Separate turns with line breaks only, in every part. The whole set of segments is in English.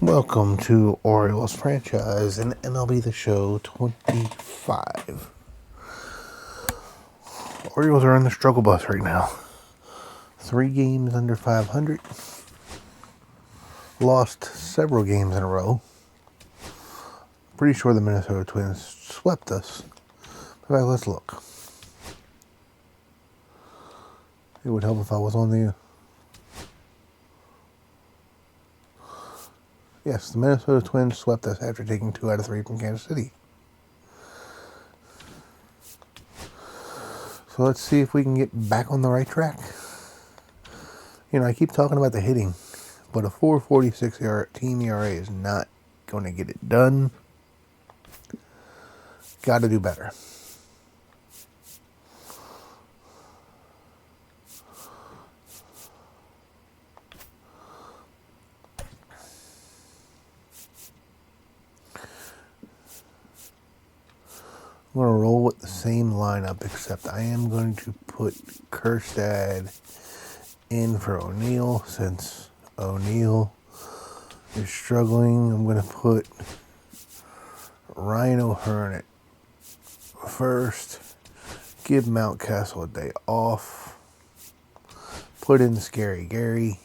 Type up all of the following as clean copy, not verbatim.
Welcome to Orioles franchise and MLB The Show 25. Orioles are on the struggle bus right now. 3 games under 500. Lost several games in a row. Pretty sure the Minnesota Twins swept us. But let's look. It would help if I was on the... Yes, the Minnesota Twins swept us after taking 2 out of 3 from Kansas City. So let's see if we can get back on the right track. You know, I keep talking about the hitting, but a 4.46 team ERA is not going to get it done. Got to do better. I'm going to roll with the same lineup, except I am going to put Kjerstad in for O'Neill, since O'Neill is struggling. I'm going to put Ryan O'Hearn at first, give Mountcastle a day off, put in Scary Gary.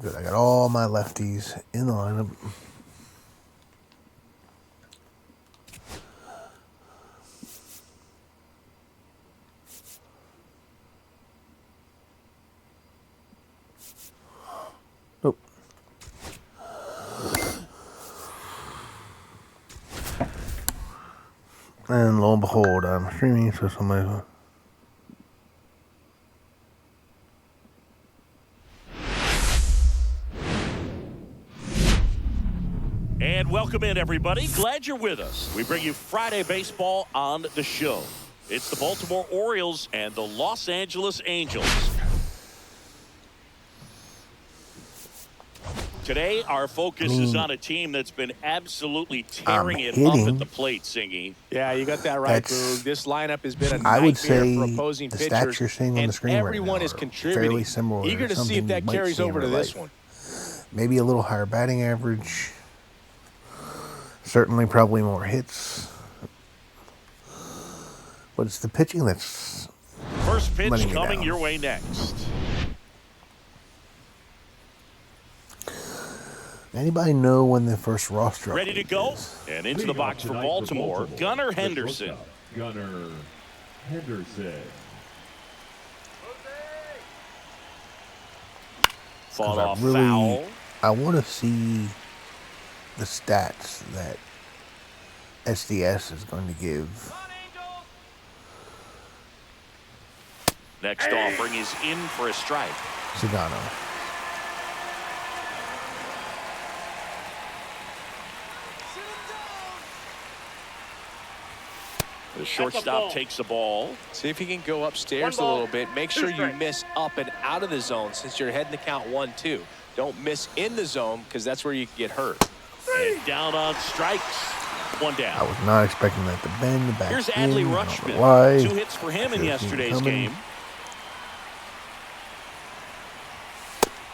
Good, I got all my lefties in the lineup. Nope. And lo and behold, I'm streaming, so somebody...
And welcome in, everybody. Glad you're with us. We bring you Friday baseball on the show. It's the Baltimore Orioles and the Los Angeles Angels. Today, our focus is on a team that's been absolutely tearing it up at the plate, Singy.
Yeah, you got that right, Boog. This lineup has been a
I would
nightmare
say
for opposing
the
pitchers,
stats you're seeing on the screen
and
right
everyone
now
is
are
contributing.
fairly similar.
Eager to see if that carries over to this one.
Maybe a little higher batting average. Certainly probably more hits. But it's the pitching that's
First pitch coming your way next.
Anybody know when the first roster
ready to go? And into the box for Baltimore, Gunnar Henderson.
Gunnar Henderson.
Fought off
really,
foul.
I want to see the stats that SDS is going to give.
Next offering is in for a strike.
Zagano.
The shortstop takes the ball.
See if you can go upstairs a little bit. Make sure you miss up and out of the zone since you're heading to count 1-2. Don't miss in the zone because that's where you can get hurt.
And down on strikes. 1 down.
I was not expecting that to bend the back.
Here's Adley Rutschman. 2 hits for him in yesterday's game.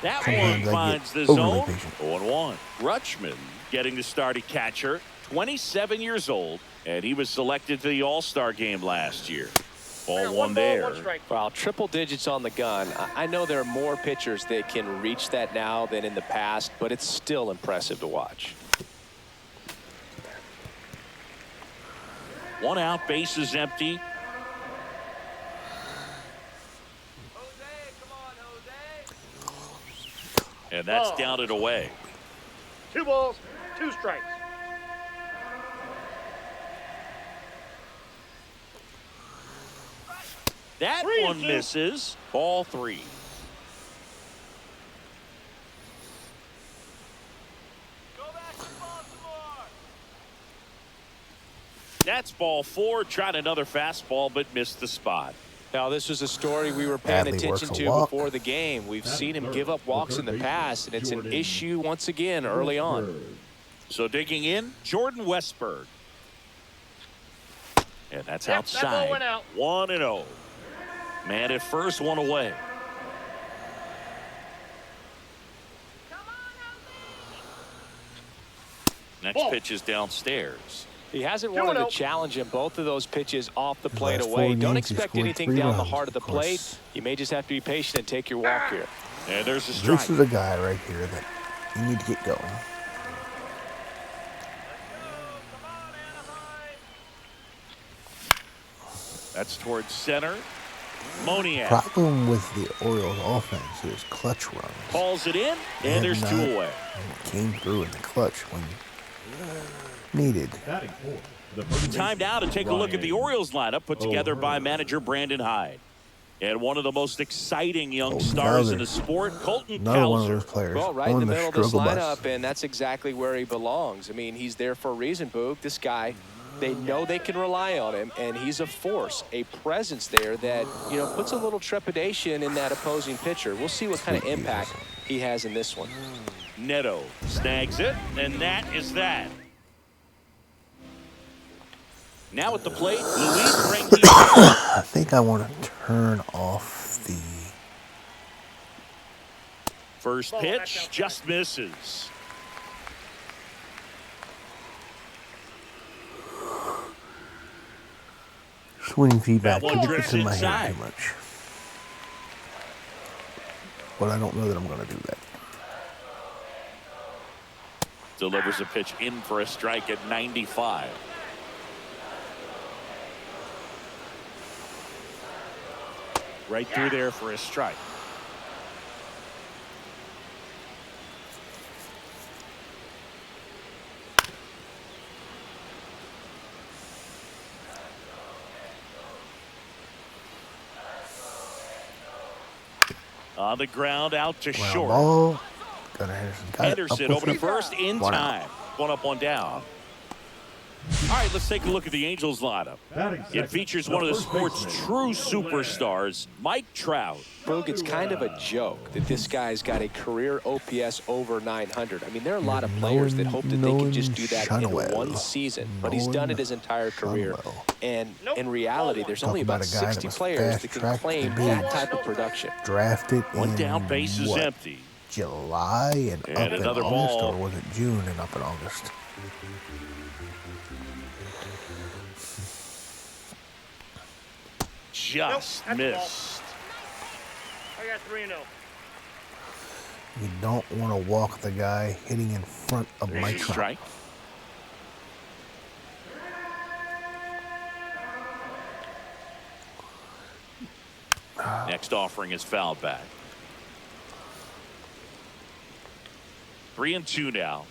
That one finds the zone. 0-1. Rutschman getting the start at catcher. 27 years old, and he was selected to the All-Star game last year. Ball one there.
Wow, triple digits on the gun. I know there are more pitchers that can reach that now than in the past, but it's still impressive to watch.
1 out, base is empty. And that's down and away.
2 balls, 2 strikes.
That one misses. Ball 3.
Go back to Baltimore.
That's ball 4. Tried another fastball, but missed the spot.
Now, this was a story we were paying
Adley
attention
works a
to
walk.
before the game. We've seen him give up walks in the past, and it's an issue once again early on.
So digging in, Jordan Westberg. And that's outside.
That ball went out.
1-0. Man at first, 1 away. catch pitches downstairs.
He hasn't wanted a challenge in both of those pitches off the plate away. Don't expect anything down the heart of the plate. You may just have to be patient and take your walk here.
And there's a strike.
This is a guy right here that you need to get going.
That's towards center. Moniak
Problem with the Orioles offense is clutch runs.
calls it in, and there's two away.
Came through in the clutch when needed.
Batting fourth, the first
Time now to take a look at the Orioles lineup put together by manager Brandon Hyde. And one of the most exciting young stars in the sport, Colton
Another one of those
Cowser.
players.
Well, right in the middle of this
struggle
lineup,
bus.
and that's exactly where he belongs. I mean, he's there for a reason, Boog. This guy, they know they can rely on him, and he's a force, a presence there that, you know, puts a little trepidation in that opposing pitcher. We'll see what kind of impact he has in this one.
Neto snags it, and that is that. Now at the plate, Luis Rengifo.
I think I want to turn off the
First pitch just misses.
swing feedback.
That one
It
drifts
gets in my
inside.
head too much. But I don't know that I'm going to do that.
Delivers a pitch in for a strike at 95. Right through there for a strike. On the ground, out to
Ground
short.
ball. Gunnar Henderson got it. Up
Henderson
with
over to
it.
first in
One
time.
out.
One up, one down. All right, let's take a look at the Angels lineup.
batting
It
second,
features one of the
first
sport's
baseman.
true superstars, Mike Trout.
Boog, it's kind of a joke that this guy's got a career OPS over 900. I mean, there are a lot of players that hope that they can just do that in
Shunwell.
one season, but he's done it his entire career.
Shunwell.
And in reality, there's
Talk
only
about
about
a guy that
60
was
players that can
fast-tracked
claim
to the
that
bigs.
type of production.
Drafted
One
in
down, base is
what,
empty.
July and up in
another
August,
ball.
or was it June and up in August?
Just
Nope, that's
missed.
I got 3-0.
You don't want to walk the guy hitting in front of
There's
Mike
a
Trout.
strike. Next offering is fouled back. 3-2 now.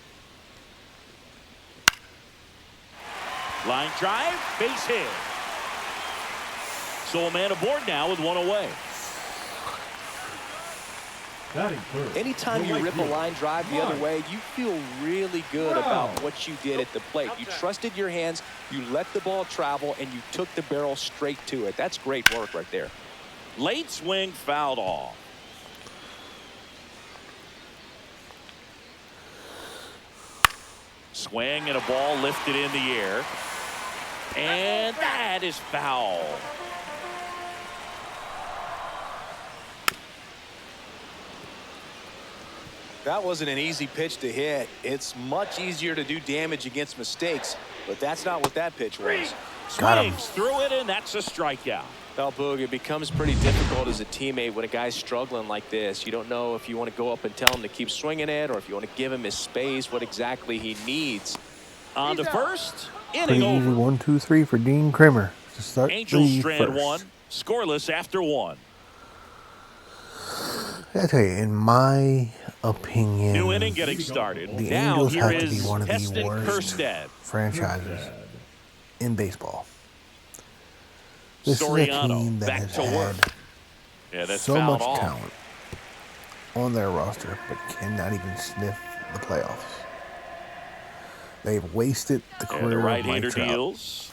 Line drive, base hit. So a man aboard now with one away.
Batting third,
Anytime
the
you
right
rip a
field,
line drive the other way, you feel really good about what you did at the plate. You trusted your hands, you let the ball travel, and you took the barrel straight to it. That's great work right there.
Late swing fouled off. Swing and a ball lifted in the air. And that is foul.
That wasn't an easy pitch to hit. It's much easier to do damage against mistakes, but that's not what that pitch was.
Got him.
Swings through it, and that's a strikeout.
Well, Boog, it becomes pretty difficult as a teammate when a guy's struggling like this. You don't know if you want to go up and tell him to keep swinging it or if you want to give him his space, what exactly he needs.
On to first,
Pretty
inning
easy
over.
1, 2, 3 for Dean Kramer to start
Angels
the
strand
first.
one, scoreless after one.
I tell you, in my opinion,
New inning getting started.
the
Now
Angels
here
have to be
is
one of the
Heston
worst
Kjerstad.
franchises in baseball. This is a team
Soriano
that
back
has
to
had
work. Yeah, that's
so
fouled
much
off.
talent on their roster, but cannot even sniff the playoffs. They've wasted the
And
career
the
of
right-hander
Mike Trout.
deals.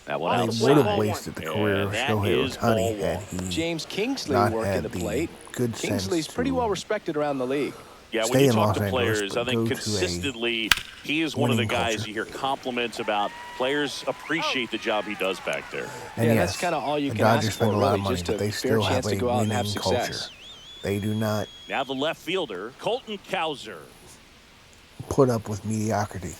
That one
They
outside.
would have wasted the career
And
of
that
Shohei
is
Ohtani
ball
had
one.
he
James Kingsley
not
working
had
the plate.
good
Kingsley's
sense
pretty
to
well respected around the league.
Yeah, when
stay
you
in
talk
Los
to
Angeles,
players,
but
I think
go to a
consistently he is one of the
winning
guys
culture.
you hear compliments about. Players appreciate the job he does back there.
And
Yeah,
yes,
that's kinda all you
the
can ask
Dodgers
for,
spend a lot
really,
of money,
just
but
a
they
fair
still have
chance
a
to go out and
winning
have
culture.
success.
They do not
Now the left fielder, Colton Cowser.
put up with mediocrity.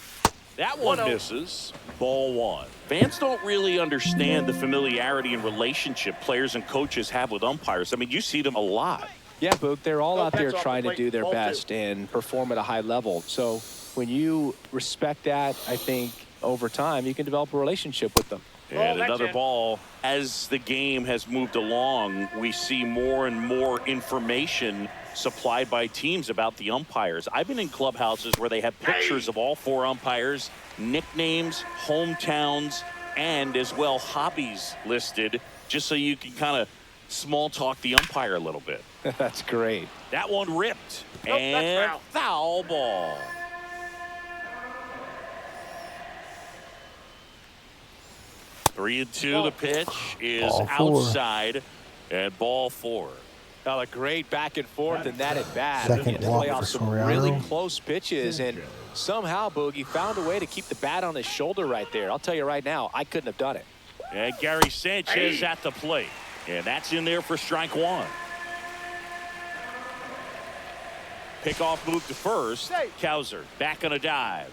That one misses. Ball one. Fans don't really understand the familiarity and relationship players and coaches have with umpires. I mean, you see them a lot.
Yeah, Boog, they're all out there trying to do their
Ball
best and perform at a high level. So when you respect that, I think over time you can develop a relationship with them.
And another ball. As the game has moved along, we see more and more information supplied by teams about the umpires. I've been in clubhouses where they have pictures of all 4 umpires, nicknames, hometowns, and as well hobbies listed, just so you can kind of small talk the umpire a little bit.
That's great.
That one ripped.
Nope, that's
And foul ball. Three and two. The pitch is
Ball 4.
outside, and ball 4.
A great back and forth and that at bat.
Second
To
walk
play off
for
some
Soriano.
really close pitches, and somehow Boogie found a way to keep the bat on his shoulder right there. I'll tell you right now, I couldn't have done it.
And Gary Sanchez at the plate, and that's in there for strike 1. Pickoff move to first. Kowser back on a dive.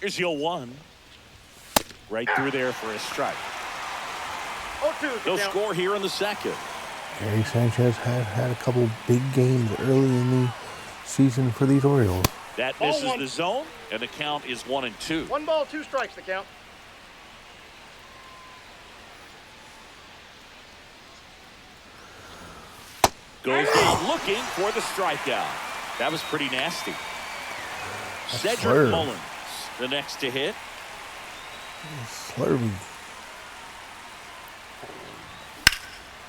Here's the 0-1. Right through there for a strike.
0-2.
They'll score here in the second.
Gary Sanchez had a couple big games early in the season for these Orioles.
That
Ball
misses
1.
the zone, and the count is 1-2.
1 ball, 2 strikes, the count.
Goes down looking for the strikeout. That was pretty nasty. Cedric
slurve.
Mullins, the next to hit.
Slurvy.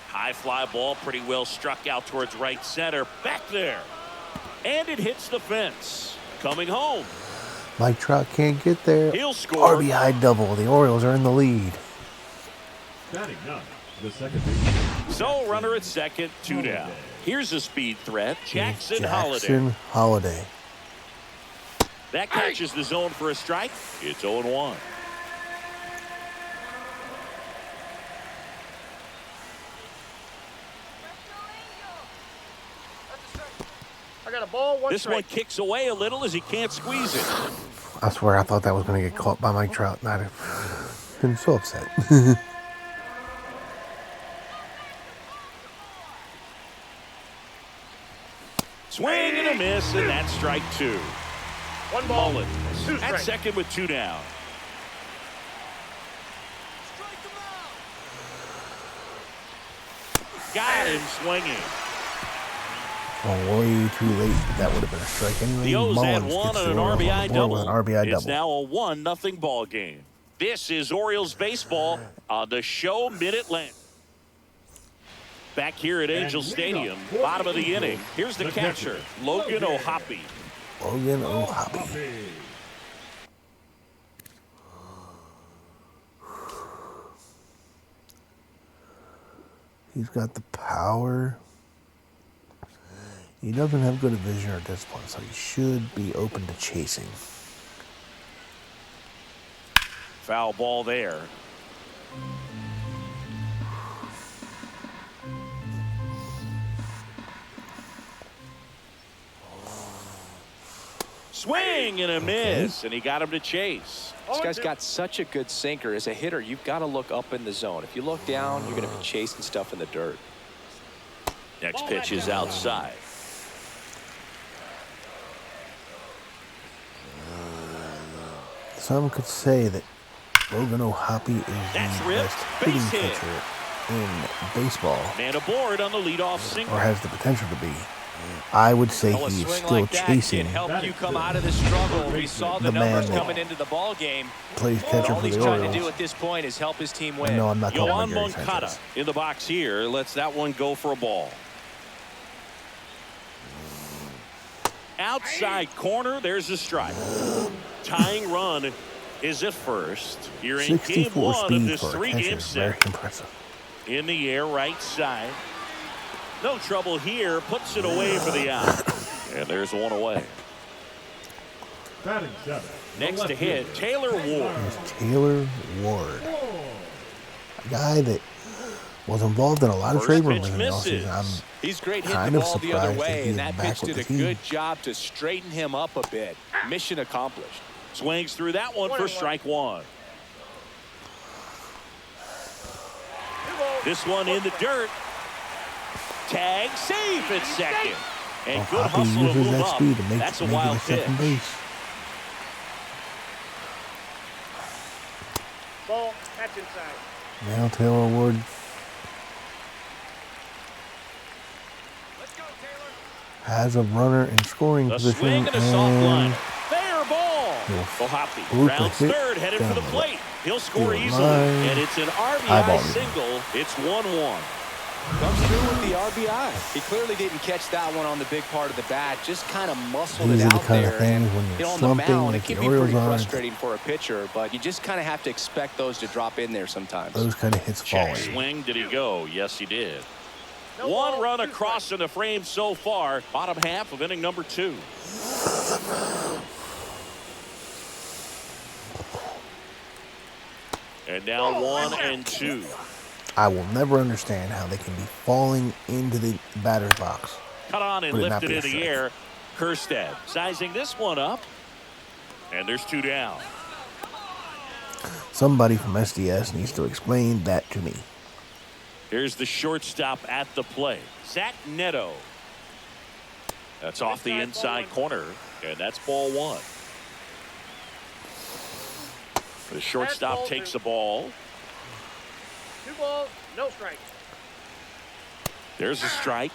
High fly ball, pretty well struck out towards right center. Back there. And it hits the fence. Coming home.
Mike Trout can't get there.
He'll score.
RBI double. The Orioles are in the lead.
Batting 9, the second baseman.
So runner at second, 2 down. Here's a speed threat. Jackson Holiday.
Holiday.
That catches the zone for a strike. It's 0-1.
I got a ball, 1
This
strike.
one kicks away a little as he can't squeeze it.
I swear I thought that was going to get caught by Mike Trout. And I'd have been so upset.
Swing and a miss, and that's strike 2.
1 ball,
Mullins
2
at
strikes.
second with 2 down. Got him swinging.
Oh, way too late. That would have been a strike anyway.
The O's had
Mullins
1
gets
on
the
an
Orioles on
RBI
the board with
double.
an RBI
It's
double.
now a 1-0 ball game. This is Orioles baseball on the show Mid-Atlantic. Back here at Angel Stadium, bottom of the inning. Here's the catcher, Logan O'Hoppe.
Logan O'Hoppe. He's got the power. He doesn't have good vision or discipline, so he should be open to chasing.
Foul ball there. Swing and a miss, and he got him to chase.
This guy's got such a good sinker. As a hitter, you've got to look up in the zone. If you look down, you're going to be chasing stuff in the dirt.
Next pitch is outside.
Some could say that Logan O'Hoppe is
That's
the
ripped.
best hitting
Base hit.
pitcher in baseball,
Man aboard on the leadoff
or
single.
has the potential to be. I would say
Well, a
he is
swing
still
like that
chasing.
can help you come out of the struggle. We saw the
The man
numbers
that
coming into the ball game.
Plays
But
catcher
all
for
he's
the
trying to
Orioles.
do at this point is help his team
I
win.
know I'm not talking about
Yohan
Gary
Moncada
Sanchez.
in the box here. Lets that one go for a ball. Outside corner, there's a strike. Tying run is at first. You're in game
64
one of
speed
this
for a catcher.
three-game
Very
set.
impressive.
In the air, right side. No trouble here. Puts it away for the out. And there's one away.
Batting 7. the
Next to
left
hit,
fielder.
Taylor Ward.
Is Taylor Ward. A guy that Was involved in a lot of
First
trade
pitch
rumors in the
misses.
offseason. I'm
He's great hitting
kind
the
of
ball the other
surprised that
way,
he
and
is
that
back
pitch
with
did
the
a
team.
good job to straighten him up a bit. Mission accomplished.
Swings through that one for strike one. This one in the dirt. Tag safe at second. And
Well,
good
Hoppy
hustle to
uses
move
that
up.
speed to
That's a
make it
wild
to second
pitch.
base.
Ball, catch inside.
Now Taylor Ward has a runner in scoring
A
position,
swing and a soft
and
line. Fair ball.
He'll
Hoppy
swoop a
rounds
hit
third, headed
down
for the
the
plate. He'll score
field
easily.
line.
And it's an RBI
Eyeball him.
single. It's 1-1.
Comes through with the RBI. He clearly didn't catch that one on the big part of the bat. Just kind of muscled
These
it
are the
out
kind of
there.
things
And,
when you're
you know, on the
slumping
mound, it
like
can
the
be
Orioles
pretty
are.
frustrating for a pitcher, but you just kind of have to expect those to drop in there sometimes.
Those kind of hits
Check
falling.
swing. Did he go? Yes, he did.
No
One
ball,
run
2
across
strikes.
in the frame so far. Bottom half of inning number 2. And now 1 and 2.
I will never understand how they can be falling into the batter's box.
Cut on and
Would it not
lifted
be a
in the
strike?
air. Kerstad sizing this one up. And there's 2 down.
Somebody from SDS needs to explain that to me.
Here's the shortstop at the plate. Zach Neto. That's off the inside corner. And that's ball 1. The shortstop
ball
takes
2.
the ball.
2 balls, no strikes.
There's a strike.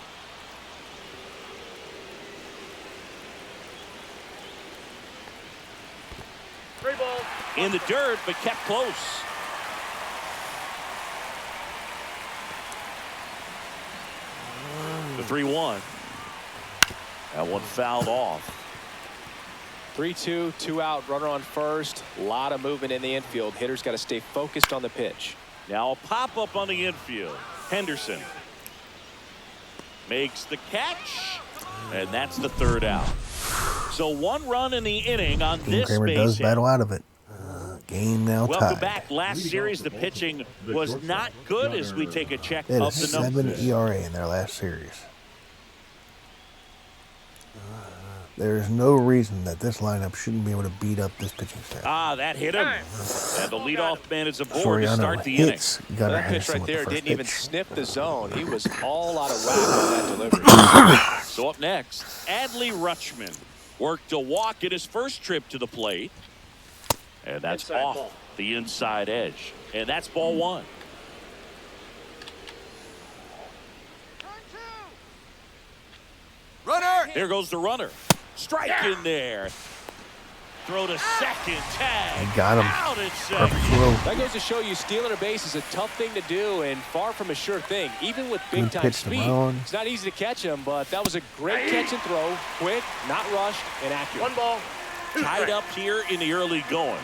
Three balls.
In the dirt, but kept close. The 3-1. That one fouled off.
3-2, 2 out, runner on first. A lot of movement in the infield. Hitter's got to stay focused on the pitch.
Now a pop-up on the infield. Henderson makes the catch, and that's the 3rd out. So 1 run in the inning on
Dean
this
Kramer
base
does
hit.
battle out of it. Game now
Welcome
tied.
back. Last series, the pitching was not good as we take a check
They had a
of the numbers.
7 ERA in their last series. There is no reason that this lineup shouldn't be able to beat up this pitching staff.
Ah, that hit him. And the leadoff man is aboard to
Soriano
start the inning.
hits Gunnar
That pitch
Henderson
right
with the
there
first
didn't even
pitch.
sniff the zone. He was all out of whack on that delivery.
So up next, Adley Rutschman worked a walk in his first trip to the plate. And that's
Inside
off
ball.
the inside edge. And that's ball 1.
Runner!
There goes the runner. Strike in there. Throw to second. Tag.
He got him.
Out at second.
Perfect throw.
That goes to show you stealing a base is a tough thing to do and far from a sure thing. Even with
Good
big-time
pitch to
speed,
Brown.
it's not easy to catch him, but that was a great catch and throw. Quick, not rushed, and accurate.
1 ball, 2
Tied
strikes.
up here in the early going.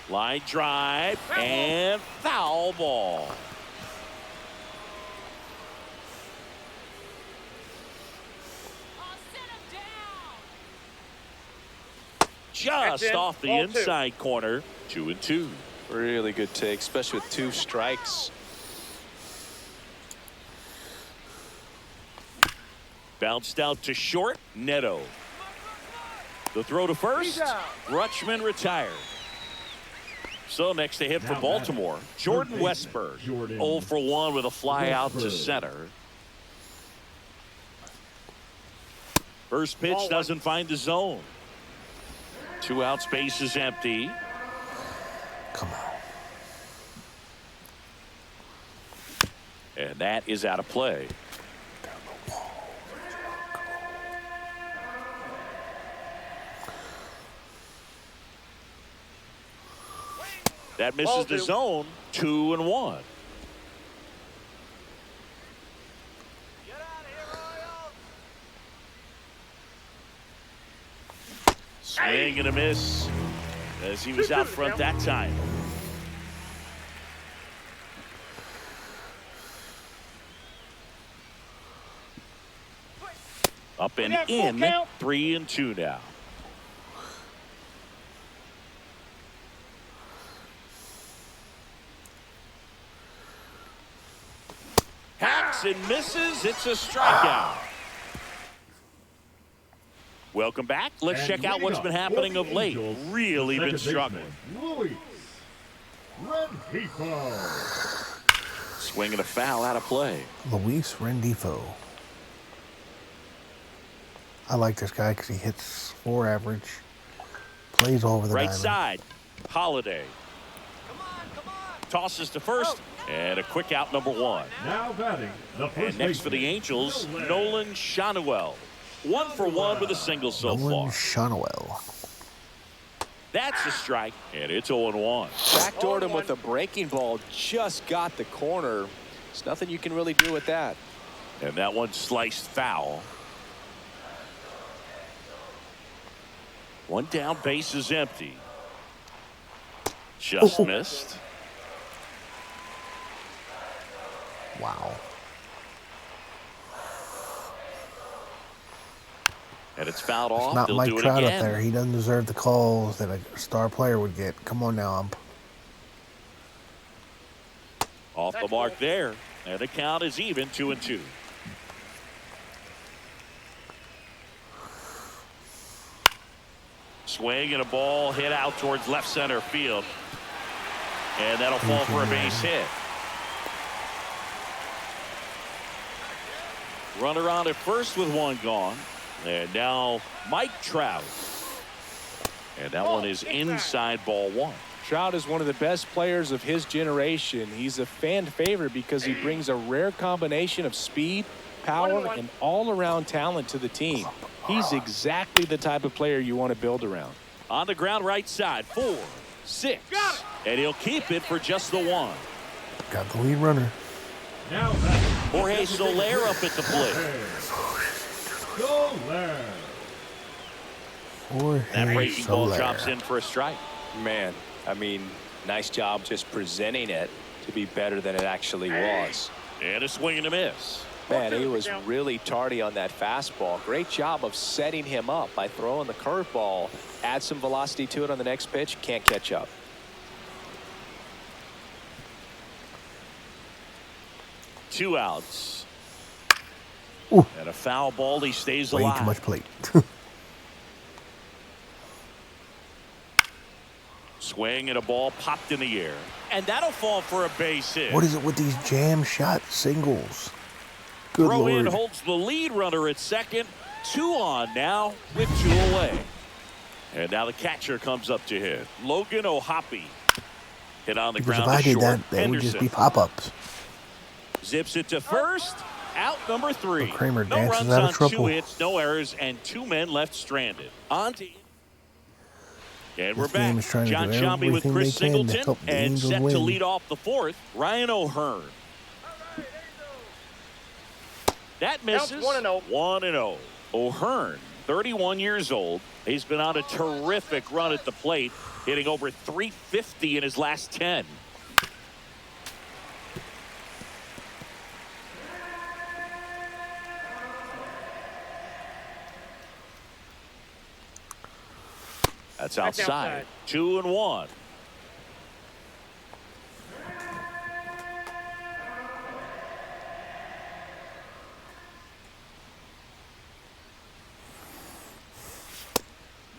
Line drive and foul ball. Just
in.
off the
Ball 2.
inside corner. 2-2.
Really good take, especially with 2 strikes.
Bounced out to short. Neto. The throw to first.
He's out.
Rutschman retired. So next to hit for
Now
Baltimore,
batting,
Jordan
third baseman,
Westberg.
Jordan
0 for 1 with a fly out to
Westberg.
center. First pitch
Ball 1.
doesn't find the zone. 2 out, space is empty.
Come on.
And that is out of play. That misses
Ball
the
2.
zone. 2-1. Swing and a miss as he was out front that time. Up and
got full
in.
count.
3-2 now. swings and misses. It's a strikeout. Welcome back. Let's check out what's been happening of late. Really been struggling.
Luis Rendifo.
Swinging a foul out of play.
Luis Rendifo. I like this guy because he hits .4 average. Plays all over the
Right
diamond.
side. Holiday. Tosses to first. And a quick out, number 1.
Now batting the first
And next for the
baseman,
Angels, Nolan Shanuel. 1 for 1 with a single so
Nolan
far.
Shanuel.
That's a strike, and it's 0-1.
Backdoored him with a breaking ball. Just got the corner. There's nothing you can really do with that.
And that one sliced foul. One down, base is empty. Just missed.
Wow.
And it's fouled off.
Not
They'll
Mike
do it
Trout
again.
up there. He doesn't deserve the calls that a star player would get. Come on now, ump.
Off the mark there. And the count is even, 2-2. Swing and a ball hit out towards left center field. And that'll fall for a base hit. Runner on at first with 1 gone. And now Mike Trout. And that one is inside ball 1.
Trout is one of the best players of his generation. He's a fan favorite because he brings a rare combination of speed, power, and all-around talent to the team. He's exactly the type of player you want to build around.
On the ground right side, 4, 6. And he'll keep it for just the 1.
Got the lead runner.
Now batting
Jorge Soler up at the plate.
Soler.
That breaking ball
Soler.
drops in for a strike.
Man, I mean, nice job just presenting it to be better than it actually was.
And a swing and a miss.
Man, he was really tardy on that fastball. Great job of setting him up by throwing the curveball. Add some velocity to it on the next pitch. Can't catch up.
Two outs.
Ooh.
And a foul ball. He stays
Way
alive.
too much plate.
Swing and a ball popped in the air. And that'll fall for a base hit.
What is it with these jam shot singles? Good
Throw
Lord.
in holds the lead runner at second. 2 on now with 2 away. And now the catcher comes up to hit. Logan O'Hoppe. Hit on the
Because if
ground
I
to
did
short.
that, they would just be pop-ups.
Zips it to first. Out number 3.
Well, Kramer
No
dances
runs
out of
on
trouble.
2 hits, no errors, and 2 men left stranded. On to and we're
This game
back.
is trying to
John
do
Sciambi with
everything
Chris
they can to
Singleton
help the
and
Angels
set to
win.
lead off the 4th. Ryan O'Hearn. That misses.
1-0.
1-0. O'Hearn, 31 years old. He's been on a terrific run at the plate, hitting over .350 in his last 10. That's outside. 2-1.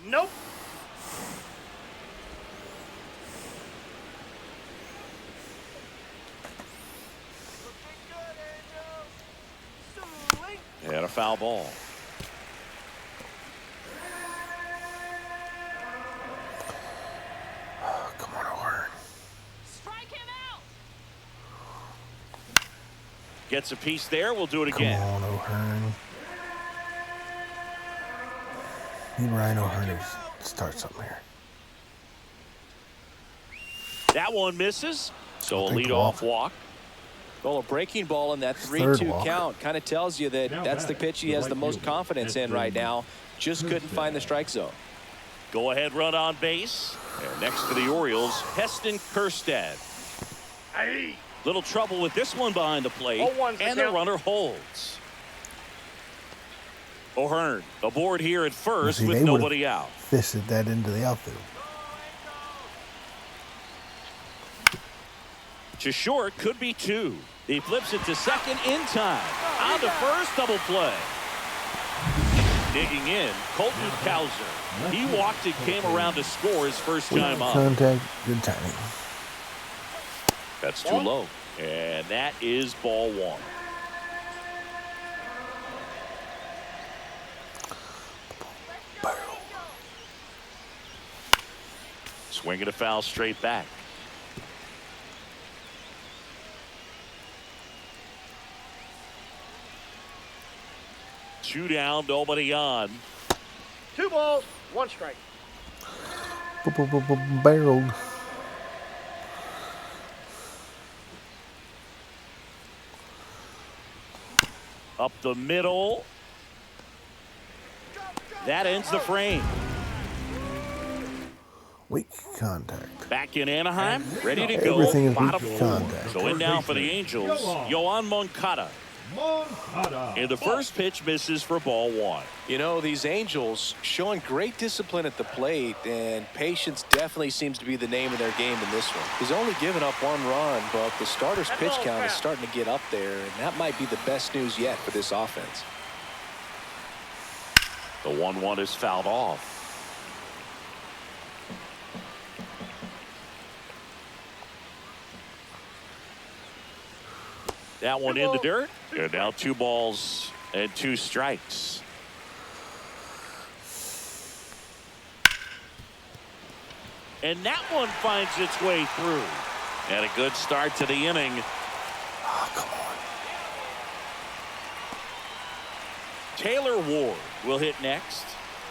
Nope.
And a foul ball.
Come on, O'Hearn.
Gets a piece there. We'll do it
Come
again.
on, O'Hearn. Need Ryan O'Hearn to start something here.
That one misses. So a
Think
leadoff
walk.
walk.
Well, a breaking ball in that
Third
3-2
walk.
count kind of tells you that
Now
that's the
batting,
pitch he
the
has the
right
most
fielder,
confidence in right now. Just couldn't find the strike zone.
Go ahead run on base. And next for the Orioles, Heston Kjerstad.
Hey.
Little trouble with this one behind the plate.
0-1's the
And the
count.
runner holds. O'Hearn aboard here at first
See,
with
they would've
nobody out.
Fisted that into the outfield.
To short, could be 2. He flips it to second in time. On to first, double play. Digging in, Colton Cowser. He walked and came around to score his first time up.
Contact, good timing.
That's too low. And that is ball one. Swinging a foul straight back. Two down, nobody on.
2 balls, 1 strike.
Barreled.
Up the middle. That ends the frame.
Weak contact.
Back in Anaheim, ready to go.
Everything is
Bottom
weak
4.
contact.
So in now for the Angels, Yoan Moncada.
Moncada.
And the first pitch misses for ball one.
You know, these Angels showing great discipline at the plate, and patience definitely seems to be the name of their game in this one. He's only given up 1 run, but the starter's pitch count is starting to get up there, and that might be the best news yet for this offense.
The 1-1 is fouled off. That one in the dirt. And now 2 balls and 2 strikes. And that one finds its way through. And a good start to the inning.
Oh, come on.
Taylor Ward will hit next.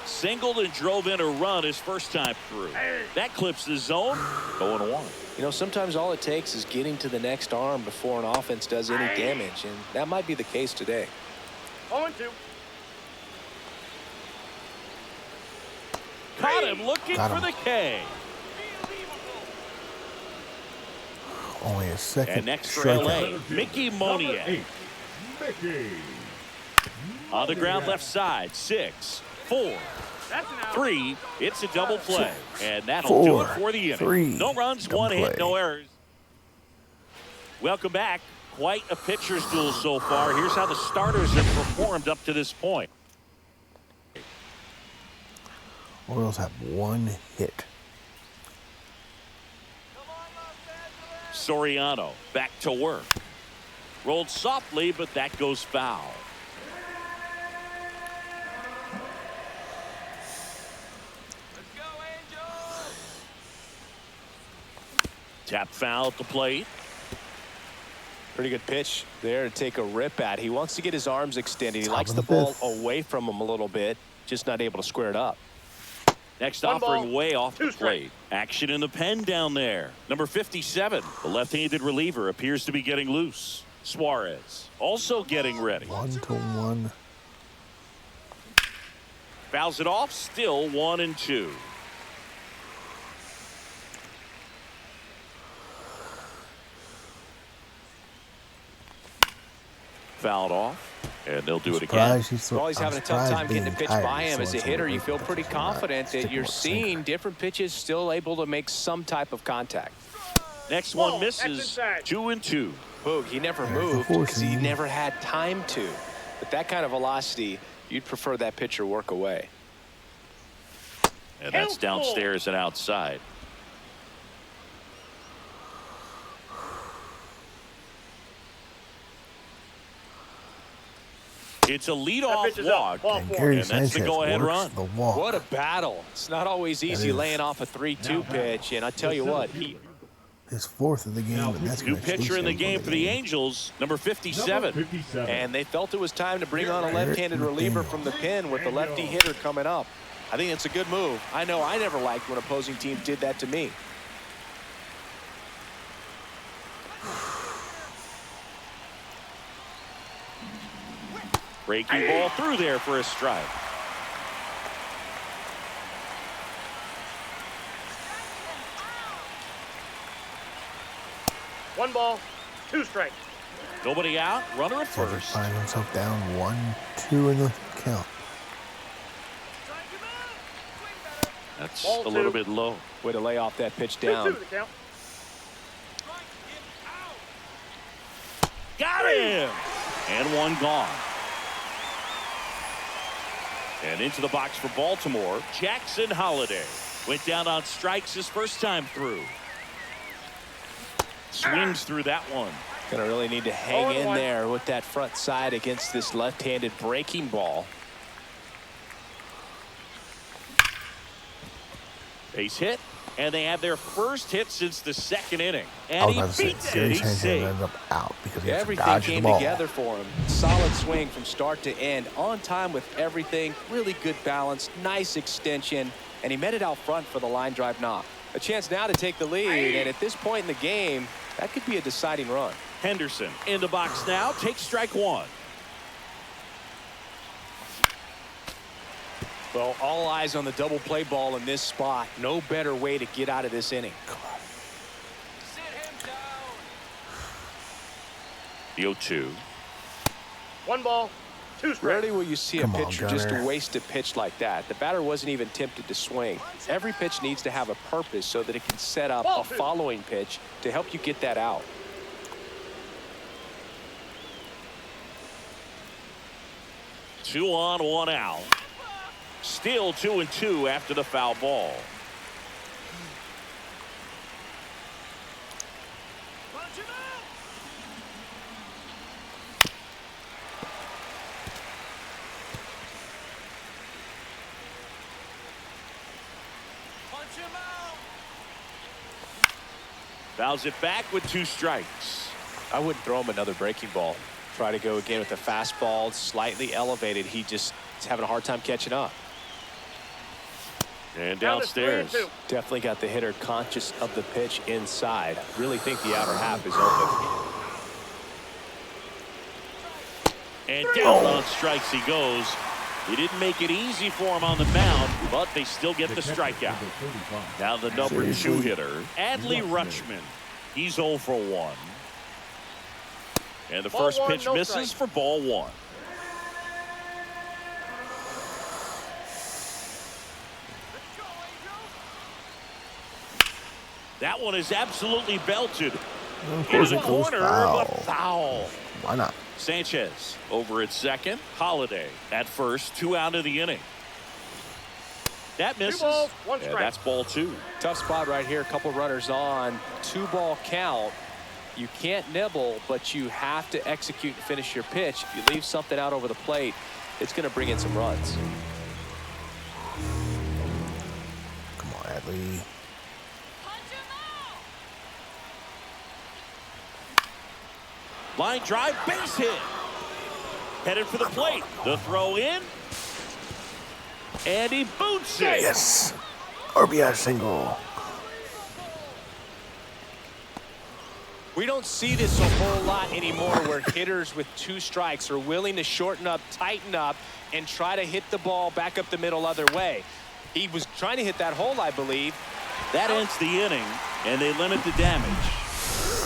Singled and drove in a run his first time through. That clips the zone. 0-1.
You know, sometimes all it takes is getting to the next arm before an offense does any damage, and that might be the case today.
0-2.
Caught him looking
Got him.
for the K.
Only a second.
And next for
strikeout.
LA, Mickey Moniak.
8. Mickey.
On the ground left side. 6, 4,
That's an out.
3. It's a double play. And that'll do it
4,
for the inning.
3.
No runs,
Double
1 hit,
play.
no errors. Welcome back. Quite a pitcher's duel so far. Here's how the starters have performed up to this point.
Orioles have 1 hit.
Soriano back to work. Rolled softly, but that goes foul. Tap foul at the plate.
Pretty good pitch there to take a rip at. He wants to get his arms extended. He
Top
likes
of
the
the
ball
fifth.
away from him a little bit, just not able to square it up.
Next
1
offering
ball,
way off
2
the plate. Action in the pen down there. Number 57, the left-handed reliever, appears to be getting loose. Suarez also getting ready.
1-1.
Fouls it off, still 1-2. Fouled off, and they'll do it again.
Well, he's having a tough time getting a pitch by him. As a hitter, you feel pretty confident that you're seeing different pitches still able to make some type of contact.
Next one
Ball, that's
misses.
inside.
2-2.
Boog, he never
There's the
moved
fourth
because he
inning.
never had time to. But that kind of velocity, you'd prefer that pitcher work away.
And that's downstairs and outside. It's a
That
leadoff
pitch is up.
walk.
Ball
And
4.
Gary
And that's the
Sanchez
go-ahead
works
run.
the walk.
What a battle. It's not always easy
is.
laying off a 3-2 pitch. And I tell you what,
His 4th of the game, and that's
New
gonna chase
pitcher in the
him
game for the Angels, number 57.
Number 57.
and they felt it was time to bring on a left-handed reliever from the pen with the lefty hitter coming up. I think it's a good move. I know I never liked when opposing teams did that to me.
Breaking ball through there for a strike.
One ball, 2 strikes.
Nobody out. Runner at
Sanchez
first.
finding himself down 1-2 in the count.
That's
Ball
a little
2.
bit low.
Way to lay off that pitch
2-2
down.
the count.
Got him. And one gone. And into the box for Baltimore, Jackson Holiday. Went down on strikes his first time through. Swings through that one.
Gonna really need to hang in there with that front side against this left-handed breaking ball.
Base hit, and they have their first hit since the second inning.
I
And
was
he
about to say,
beats it.
Gary
He's
Sanchez
safe.
ended up out because he had to
Everything
dodge the
came
ball.
together for him. Solid swing from start to end. On time with everything. Really good balance. Nice extension. And he met it out front for the line drive knock. A chance now to take the lead. And at this point in the game, that could be a deciding run.
Henderson in the box now. Takes strike one.
Well, all eyes on the double play ball in this spot. No better way to get out of this inning.
The 0-2.
1 ball, 2 strikes.
Rarely will you see
Come
a
on,
pitcher just
Gunner.
waste a pitch like that. The batter wasn't even tempted to swing. Every pitch needs to have a purpose so that it can set up a following pitch to help you get that out.
Two on, one out. Still 2-2 after the foul ball. Fouls it back with 2 strikes.
I wouldn't throw him another breaking ball. Try to go again with the fastball, slightly elevated. He just is having a hard time catching up.
And
Down to
downstairs.
3-2.
Definitely got the hitter conscious of the pitch inside. Really think the outer half is open.
And down on strikes he goes. He didn't make it easy for him on the mound, but they still get the strikeout. Now the number 2 hitter, Adley Rutschman. He's 0 for 1. And the
Ball
first
one,
pitch
no
misses
strike.
for ball 1. That one is absolutely belted.
Of
In
course
the
it goes
corner,
foul.
but foul.
Why not?
Sanchez over at second. Holiday at first. 2 out of the inning. That misses.
2 balls, 1
Yeah,
strike.
that's ball 2.
Tough spot right here. A couple runners on. 2-ball count. You can't nibble, but you have to execute and finish your pitch. If you leave something out over the plate, it's going to bring in some runs.
Come on, Adley.
Line drive, base hit. Headed for the plate. The throw in. And he boots it.
Yes. RBI single.
We don't see this a whole lot anymore where hitters with 2 strikes are willing to shorten up, tighten up, and try to hit the ball back up the middle other way. He was trying to hit that hole, I believe.
That ends the inning, and they limit the damage.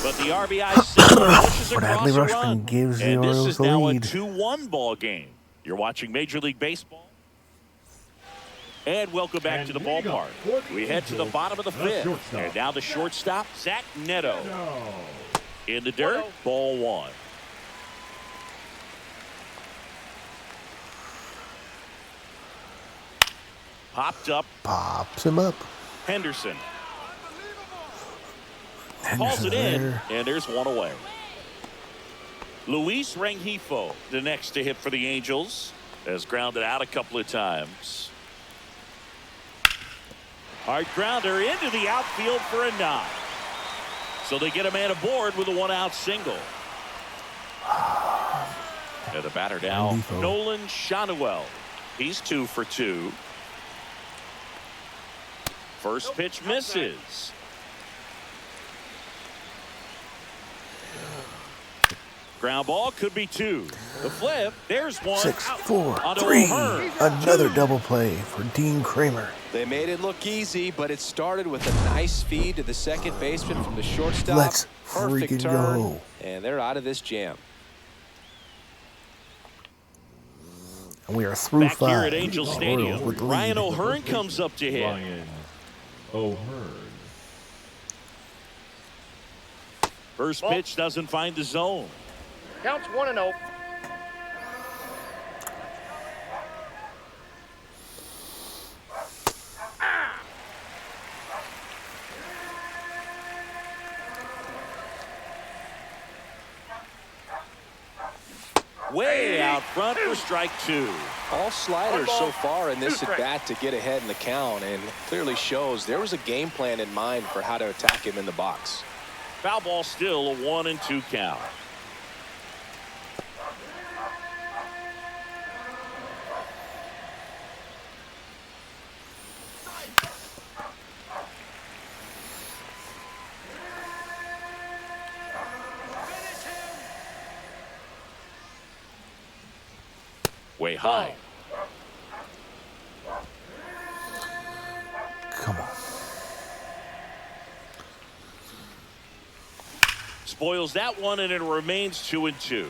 But the RBI single pushes
But
across
Adley
a
Rutschman
run.
gives the
And this
Orioles
is
the
now
lead.
a 2-1 ball game. You're watching Major League Baseball. And welcome back
And
to the
leading
ballpark.
up for the
We head to the
Angels,
bottom of the
the
5th.
shortstop.
And now the shortstop, Zach Neto.
No.
In the dirt, ball 1. Popped up,
Pops him up.
Henderson. Calls
Henderson's
it in,
there.
and there's 1 away. Luis Rengifo, the next to hit for the Angels, has grounded out a couple of times. Hard grounder into the outfield for a knock. So they get a man aboard with a 1-out single. And the batter now,
Rengifo.
Nolan Shanuel. He's 2 for 2. First pitch misses. Ground ball could be 2. The flip, there's 1.
6,
Out.
4,
Onto
3.
O'Hearn.
Another double play for Dean Kramer.
They made it look easy, but it started with a nice feed to the second baseman from the shortstop.
Let's
Perfect
freaking
turn,
go.
and they're out of this jam.
And we are through
Back
5.
here at Angel
Orioles
Stadium,
with the
Ryan
lead.
O'Hearn comes up to hit.
Ryan O'Hearn.
First pitch doesn't find the zone.
Counts 1-0.
Way out front for strike 2.
All sliders so far in this at bat to get ahead in the count, and clearly shows there was a game plan in mind for how to attack him in the box.
Foul ball, still a 1-2 count. Way high.
Come on.
Spoils that one, and it remains 2-2.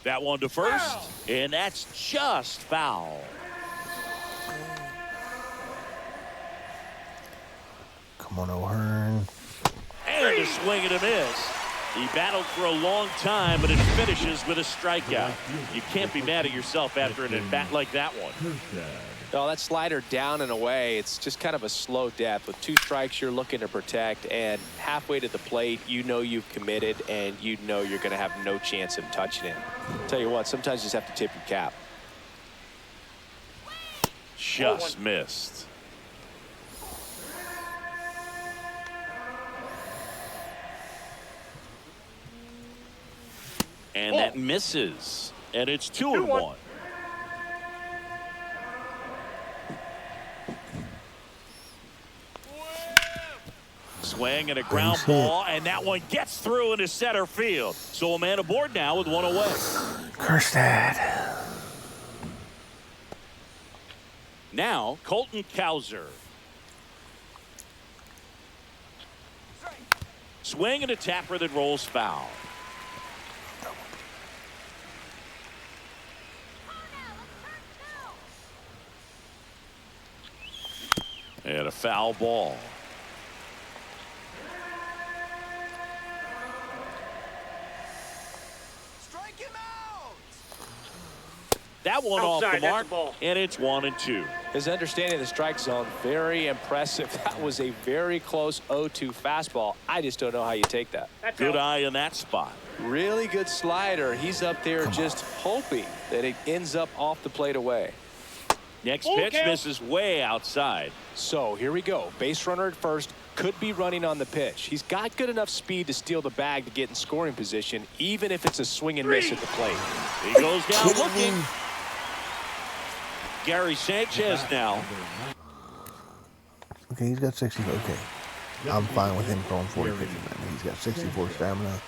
That one to first, and that's just foul.
Come on, O'Hearn.
And a swing and a miss. He battled for a long time, but it finishes with a strikeout. You can't be mad at yourself after an at-bat like that one.
No, that slider down and away, it's just kind of a slow death. With 2 strikes you're looking to protect, and halfway to the plate, you know you've committed, and you know you're going to have no chance of touching it. Tell you what, sometimes you just have to tip your cap.
Just missed. And that misses. And it's 2-1. Swing and a ground ball, and that one gets through into center field. So a man aboard now with one away.
Kerstad.
Now Colton Cowser. Swing and a tapper that rolls foul. And a foul ball.
Strike him out!
That one off
Outside,
the mark,
that's a ball.
and it's 1-2.
His understanding of the strike zone, very impressive. That was a very close 0-2 fastball. I just don't know how you take that.
That's
Good
out.
eye in that spot.
Really good slider. He's up there just hoping that it ends up off the plate away.
Next
Full
pitch
count.
misses way outside.
So here we go. Base runner at first. Could be running on the pitch. He's got good enough speed to steal the bag to get in scoring position, even if it's a swing and miss at the plate.
He goes down looking. Gary Sanchez now.
Okay, he's got 60. Okay. I'm fine with him throwing 40 pitches. I mean, he's got 64 stamina.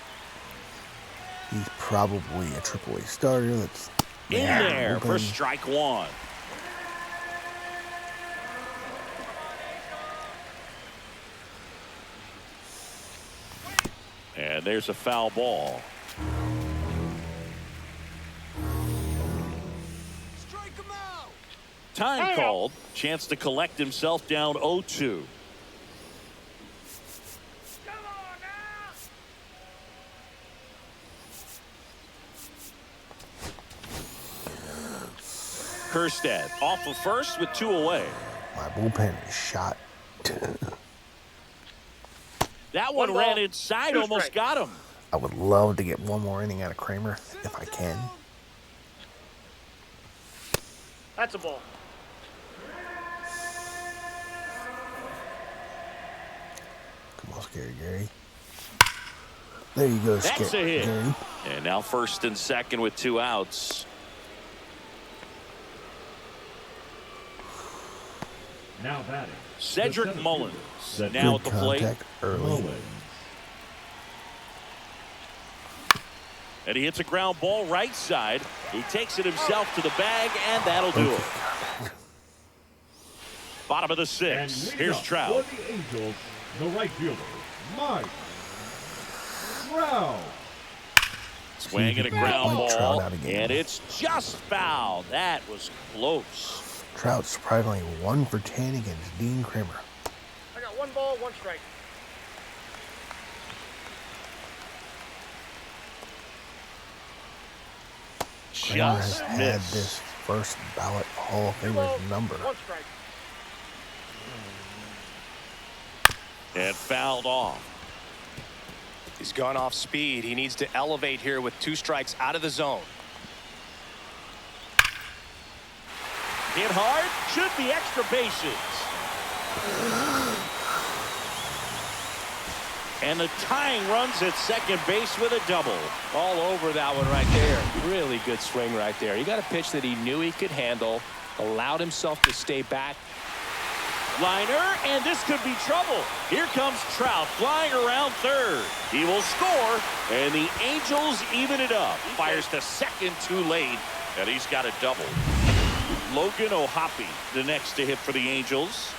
He's probably a AAA starter. That's
In there for strike 1. And there's a foul ball.
Strike him out!
Time called. Chance to collect himself down 0-2.
Come on now.
Kerstad off of first with 2 away.
My bullpen is shot.
That one
One
ran
ball,
inside,
2
almost
strikes.
got him.
I would love to get one more inning out of Kramer if I can.
That's a ball.
Come on, Scary Gary. There you go,
That's a
Scary
hit.
Gary.
And now first and second with 2 outs.
Now batting.
Cedric
the
Mullins
center fielder,
now
Good
at the plate.
contact early.
Mullins.
And he hits a ground ball right side. He takes it himself to the bag, and that'll do it. Bottom of the
And
6th.
leading
Here's
up
Trout.
For the Angels, the right fielder, Mike Trout.
Swing and a
Mike
ground
Trout
ball,
out again.
and it's just foul. That was close.
Trout surprisingly 1 for 10 against Dean Kramer.
I got 1 ball, 1 strike.
Kramer has
Just
had
missed.
this first ballot Hall of
2 balls,
Famer's number.
1 strike.
And fouled off.
He's gone off speed. He needs to elevate here with 2 strikes out of the zone.
Hit hard, should be extra bases. And the tying runs at second base with a double.
All over that one right there. Really good swing right there. He got a pitch that he knew he could handle, allowed himself to stay back.
Liner, and this could be trouble. Here comes Trout flying around third. He will score, and the Angels even it up. Fires to second too late, and he's got a double. Logan O'Hoppe, the next to hit for the Angels.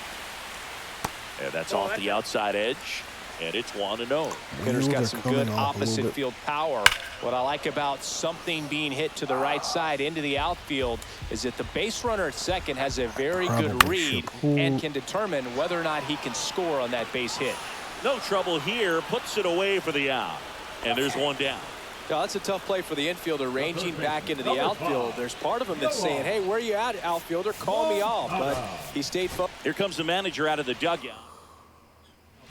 And that's off the outside edge, and it's 1-0.
Hitter's got
Wheels
some
are coming
good
off a little
opposite
bit.
field power. What I like about something being hit to the right side into the outfield is that the base runner at second has a very good
Probably
read
should pull.
and can determine whether or not he can score on that base hit.
No trouble here, puts it away for the out. And there's 1 down.
Now, that's a tough play for the infielder ranging back into the outfield. There's part of him that's saying, hey, where are you at, outfielder? Call me off. But he stayed focused.
Here comes the manager out of the dugout.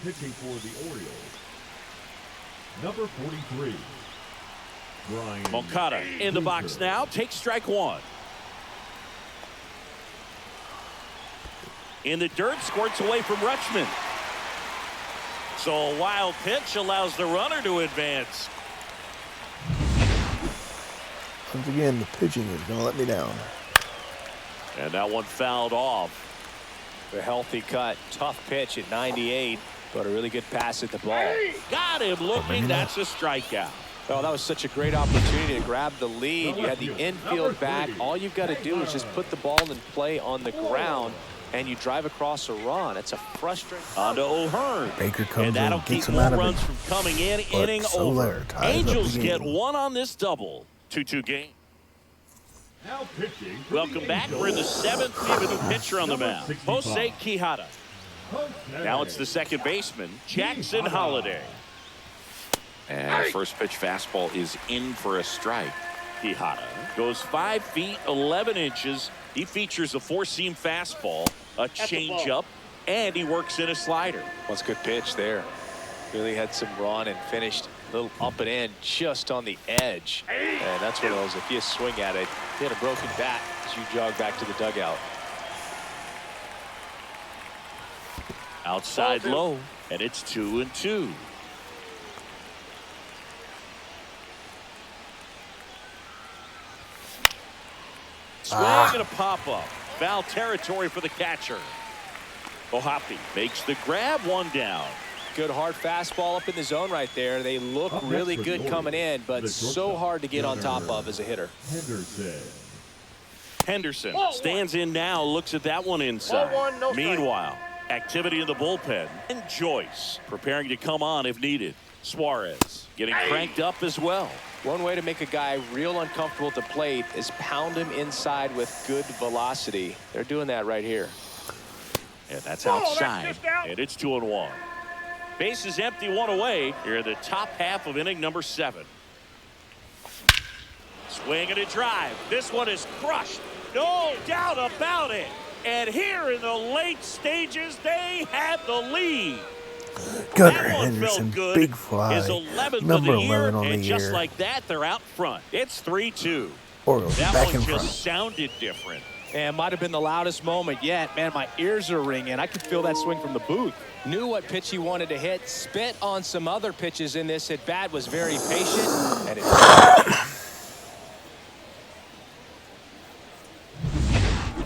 Pitching for the Orioles. Number 43. Brian
Moncada in the box
Boozer.
now, takes strike 1. In the dirt, squirts away from Rutschman. So a wild pitch allows the runner to advance.
Once again, the pitching is going to let me down.
And that one fouled off.
A healthy cut. Tough pitch at 98, but a really good pass at the ball.
Got him looking. That's a strikeout.
Oh, that was such a great opportunity to grab the lead. You had the infield back. All you've got to do is just put the ball in play on the ground, and you drive across a run. It's a frustrating.
On to O'Hearn.
Baker comes
And that'll
in,
keep
gets him
more
out of
runs
it.
from coming in,
But
inning
Soler
over.
ties up the
Angels get
game.
1 on this double. 2-2 game.
Now pitching for
Welcome
the
back. We're in the
Angels.
7th. We have a new pitcher on the
Number
mound.
65.
Jose Quijada.
Jose.
Now it's the second baseman, Jackson Holliday. And first pitch fastball is in for a strike. Quijada goes 5 feet 11 inches. He features a 4-seam fastball, a
a
changeup, and he works in a slider.
That's a good pitch there. Really had some run and finished a little up and in just on the edge. And that's one of those, if you swing at it, you had a broken bat as you jog back to the dugout.
Outside
Ball 2.
low, and it's 2-2. Swing and a pop-up. Foul territory for the catcher. O'Hoppe makes the grab, 1 down.
Good hard fastball up in the zone right there. They look
Up next
really
for
good
the
coming in, but
Orioles, the
so
shortstop,
hard to get on top
Gunnar
of as a hitter.
Henderson.
Henderson
Ball 1.
stands in now, looks at that one inside.
Ball 1, no strike.
Meanwhile, activity in the bullpen. And Joyce preparing to come on if needed. Suarez getting cranked up as well.
One way to make a guy real uncomfortable at the plate is pound him inside with good velocity. They're doing that right here.
And that's
Oh, that's
outside.
just out.
And it's 2-1. Base is empty, 1 away. Here in the top half of inning number 7. Swing and a drive. This one is crushed. No doubt about it. And here in the late stages, they have the lead.
Gunnar
That one
Henderson,
felt good.
big fly.
His 11th
Number
of the year,
11 on
and
the
just
year.
like that, they're out front. It's 3-2.
Orioles
That
back
one
in
just
front.
sounded different.
And might have been the loudest moment yet. Man, my ears are ringing. I could feel that swing from the booth. Knew what pitch he wanted to hit. Spit on some other pitches in this at bat. Was very patient. And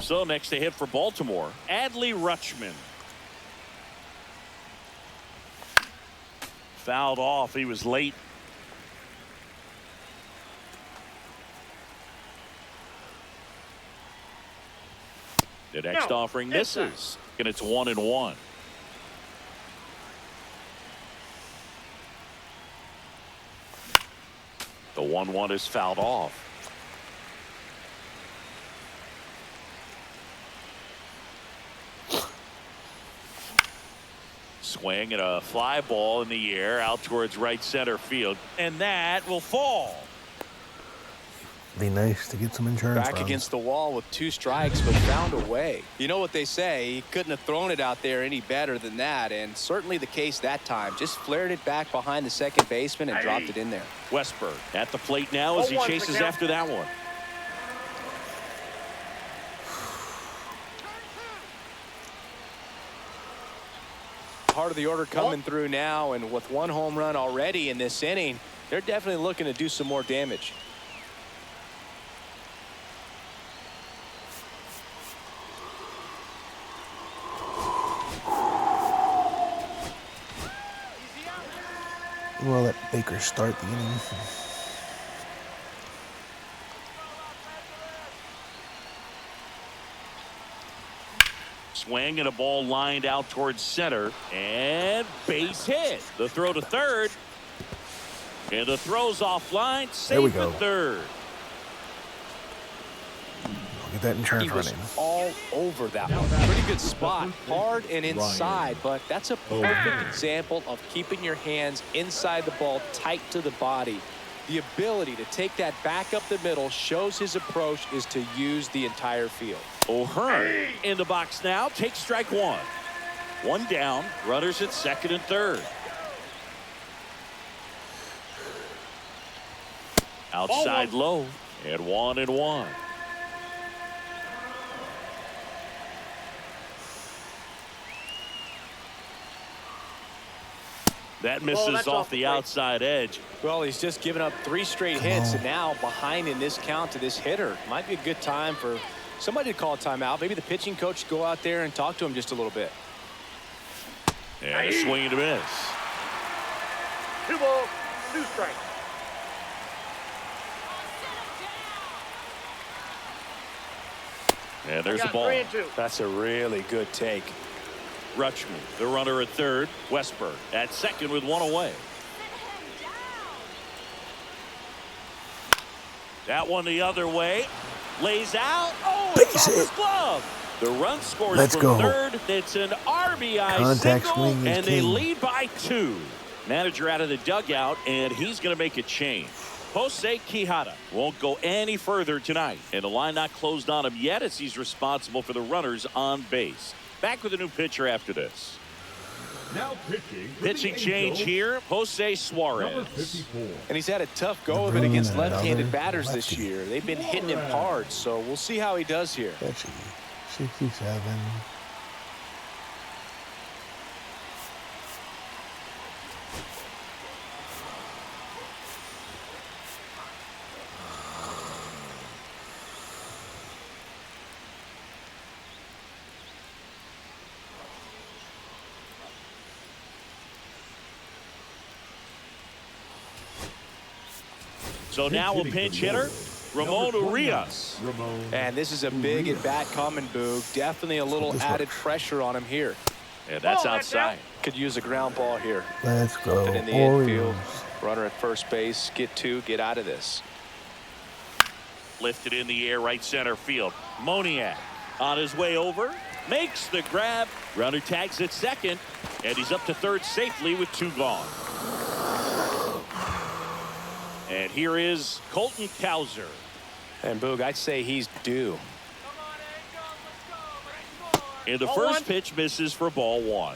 So next to hit for Baltimore, Adley Rutschman. Fouled off. He was late. The next
No,
offering
inside.
misses, and it's 1-1. The 1-1 is fouled off. Swing and a fly ball in the air out towards right center field, and that will fall.
Be nice to get some insurance
Back
runs.
against the wall with 2 strikes, but found a way. You know what they say, he couldn't have thrown it out there any better than that, and certainly the case that time. Just flared it back behind the second baseman and dropped it in there.
Westberg at the plate now as he
0-1
chases
to count.
after that one.
Heart of the order coming through now, and with 1 home run already in this inning, they're definitely looking to do some more damage.
We'll let Baker start the inning.
Swing and a ball lined out towards center, and base hit. The throw to third, and the throw's offline.
There we
Safe
go.
at third.
I'll get that insurance
He was
running.
all over that one. Pretty good spot, hard and inside, but that's a perfect example of keeping your hands inside the ball, tight to the body. The ability to take that back up the middle shows his approach is to use the entire field.
O'Hearn in the box now, takes strike one. 1 down, runners at second and third. Outside low, and 1-1. That misses
that's
off
off
the
the plate.
outside edge.
Well, he's just given up 3 straight hits, and now behind in this count to this hitter. Might be a good time for somebody to call a timeout. Maybe the pitching coach go out there and talk to him just a little bit.
And a swing and a miss.
2 balls, 2 strikes.
And there's
I
the
got
ball.
3 and 2.
That's a really good take.
Rutschman, the runner at third. Westberg at second with 1 away. That one the other way. Lays out. Oh, it's
Base
off his
hit.
glove. The run scores
Let's
from
go.
third. It's an RBI
Contact
single,
swing is
and they
king.
lead by 2. Manager out of the dugout, and he's going to make a change. Jose Quijada won't go any further tonight, and the line not closed on him yet as he's responsible for the runners on base. Back with a new pitcher after this.
Now pitching. for
Pitching
the
change
Angels,
here, Jose Suarez.
Number 54.
And he's had a tough go of it
Bringing
against
another
left-handed batters this
lefty.
year. They've been hitting him hard, so we'll see how he does here.
That's 67.
So now a
hitting
pinch
for the
hitter,
Orioles,
Ramon
number 29,
Urias.
Ramon
And this is a big
Urias.
at-bat coming, Boog. Definitely a little
this
added
works.
pressure on him here.
And that's
Oh, that's
outside.
Could use a ground ball here.
Let's go.
And in the infield,
Orioles.
runner at first base, get 2, get out of this.
Lifted in the air, right center field. Moniak on his way over, makes the grab. Runner tags at second, and he's up to third safely with 2 gone. And here is Colton Cowser.
And Boog, I'd say he's due.
And the
Ball
first
one.
pitch misses for ball 1.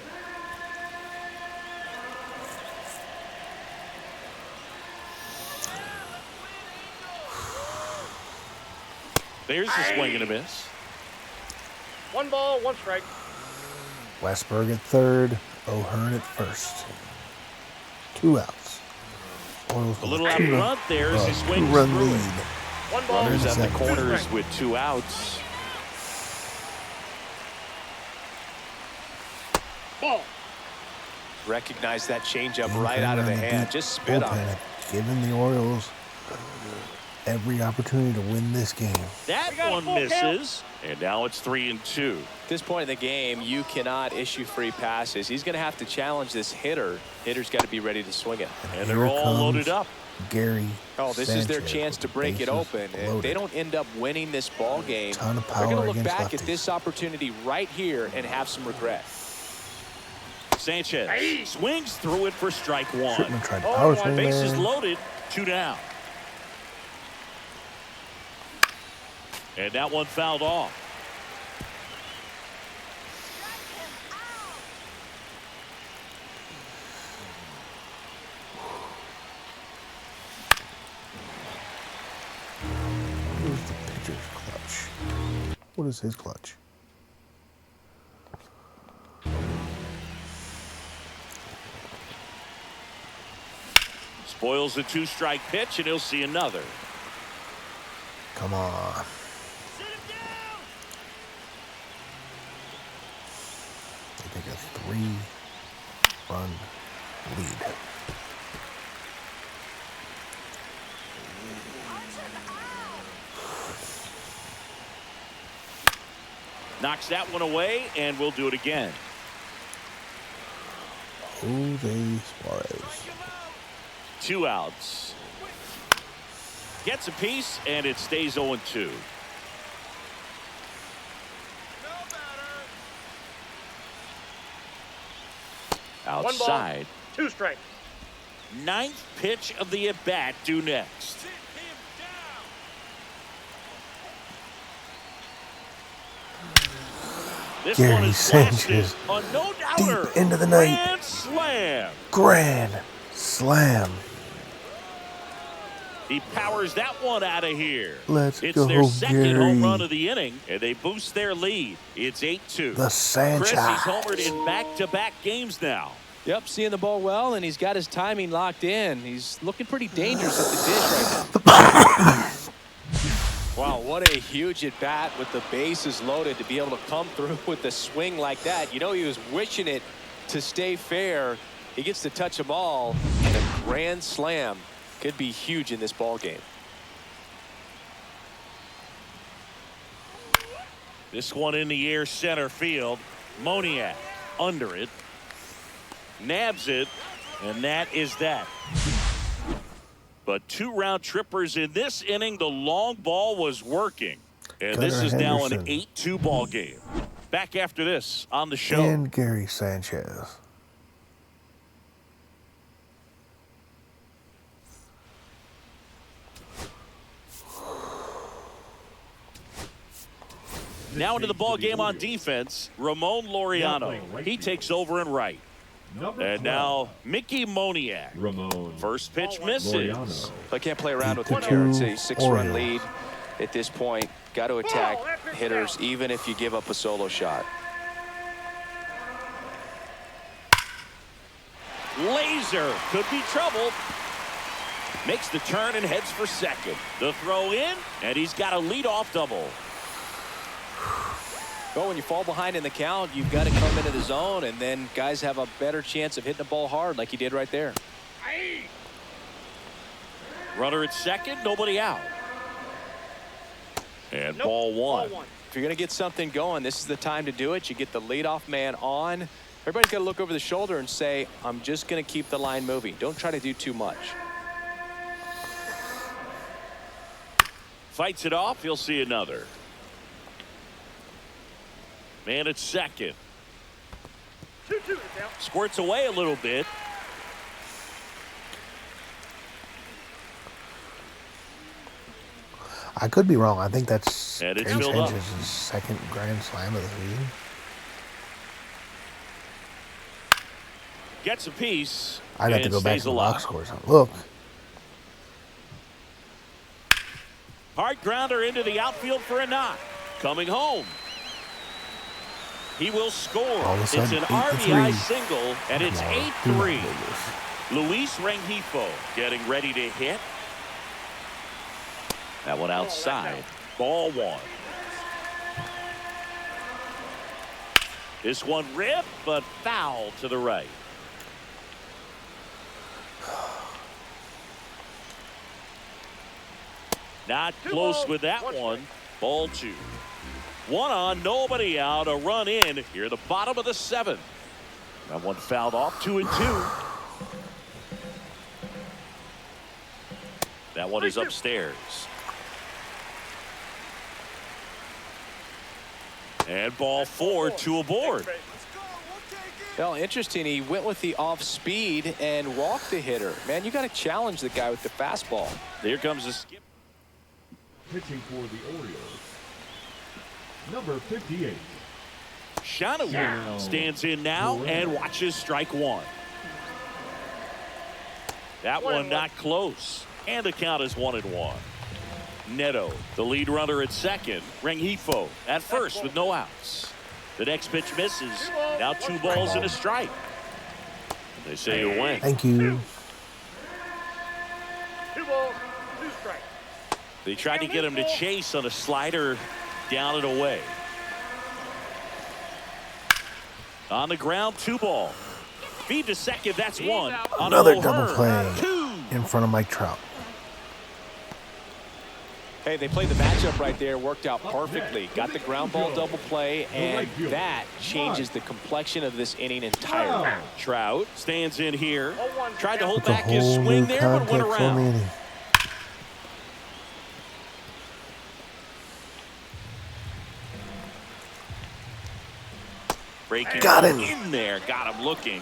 There's the swing and a miss.
1 ball, 1 strike.
Westberg at third. O'Hearn at first. 2 outs. Orioles
A
with
little out
two-run-
front there as he swings
two-run
through
lead.
it.
1 ball,
Runners at the
Second.
corners with 2 outs.
ball.
Recognize that changeup
Game
right
plan
out of the
on
hand.
deep
Just spit on
bullpen,
it.
giving the Orioles every opportunity to win this game.
That
We got a
one
full count.
misses, and now it's 3-2.
At this point in the game, you cannot issue free passes. He's going to have to challenge this hitter. Hitter's got to be ready to swing it.
And
Here
they're all
comes
loaded up.
Gary.
Oh, this is their
Sanchez
chance to
with
break it
bases
open. If they
loaded.
don't end up winning this ball game,
Ton of
they're
power
going to look
against
back at
lefties.
this opportunity right here and have some regret.
Sanchez swings through it for strike one.
Shouldn't have tried to power swing
Bases
there.
loaded, 2 down. And that one fouled off.
Where's the pitcher's clutch? What is his clutch?
Spoils the 2-strike pitch, and he'll see another.
Come on. They take a 3-run lead.
Knocks that one away, and we'll do it again.
Jose Suarez.
2 outs. Gets a piece, and it stays 0-2. Outside.
1 ball, 2 strikes.
9th pitch of the at-bat due next. This one
Gary
is
Sanchez.
blasted. A no-doubter.
Deep into the night.
Grand slam.
Grand slam.
He powers that one out of here.
Let's
it's
go,
their second
Gary.
home run of the inning, and they boost their lead. It's 8-2.
The Sanchez.
Chris, he's homered in back-to-back games now.
Yep, seeing the ball well, and he's got his timing locked in. He's looking pretty dangerous at the dish right now. Wow, what a huge at bat with the bases loaded to be able to come through with a swing like that. You know, he was wishing it to stay fair. He gets to touch the ball, and a grand slam could be huge in this ball game.
This one in the air center field. Moniak under it. Nabs it, and that is that. But 2 round trippers in this inning. The long ball was working. And this is now an 8-2 ball game. Back after this on the show.
And Gary Sanchez.
Now into the ball game on defense. Ramon Laureano. He takes over in right. And now Mickey Moniak.
Ramon.
First pitch misses.
Laureano.
I can't play around with him
8-2
here. It's a 6-run
Orioles.
lead at this point. Got to attack hitters even if you give up a solo shot.
Laser could be trouble. Makes the turn and heads for second. The throw in, and he's got a leadoff double.
Well, when you fall behind in the count, you've got to come into the zone, and then guys have a better chance of hitting the ball hard like he did right there.
Runner at second, nobody out. And ball one.
If you're going to get something going, this is the time to do it. You get the leadoff man on. Everybody's got to look over the shoulder and say, I'm just going to keep the line moving. Don't try to do too much.
Fights it off. He'll see another. Man at second.
2-2 now.
Squirts away a little bit.
I could be wrong. I think that's
And it's
Gary
filled up.
Sanchez's second grand slam of the season.
Gets a piece.
I'd have to
and
go back
stays
to the
alive.
box scores. Look.
Hard grounder into the outfield for a knock. Coming home. He will score.
All of a
It's
sudden,
an
8-3.
RBI single, and it's
Come on,
8-3.
Vegas.
Luis Rengifo getting ready to hit. That one outside. Ball one. This one ripped, but foul to the right. Not close with that one. Ball two. One on, nobody out, a run in. Here, the bottom of the seventh. That one fouled off, 2-2. That one is upstairs. And ball four, 2 aboard.
Well, interesting. He went with the off speed and walked the hitter. Man, you got to challenge the guy with the fastball.
Here comes the skip.
Pitching for the Orioles, number 58.
Shanahan stands in now and watches strike one. That one not close. And the count is 1-1. Neto, the lead runner at second. Rengifo at first with no outs. The next pitch misses. Now 2 balls and a strike. They say you win.
Thank you.
2 balls, 2 strikes.
They tried to get him to chase on a slider down and away. On the ground, 2 ball. Feed to second, that's 1.
Another double
O'Hearn,
play
2.
in front of Mike Trout.
Hey, they played the matchup right there, worked out perfectly. Got the ground ball double play, and that changes the complexion of this inning entirely.
Trout stands in here. Tried to hold
It's a
back his
whole
swing
new
there, but went
context on the
around.
inning.
Breaking
Got him.
in there, got him looking.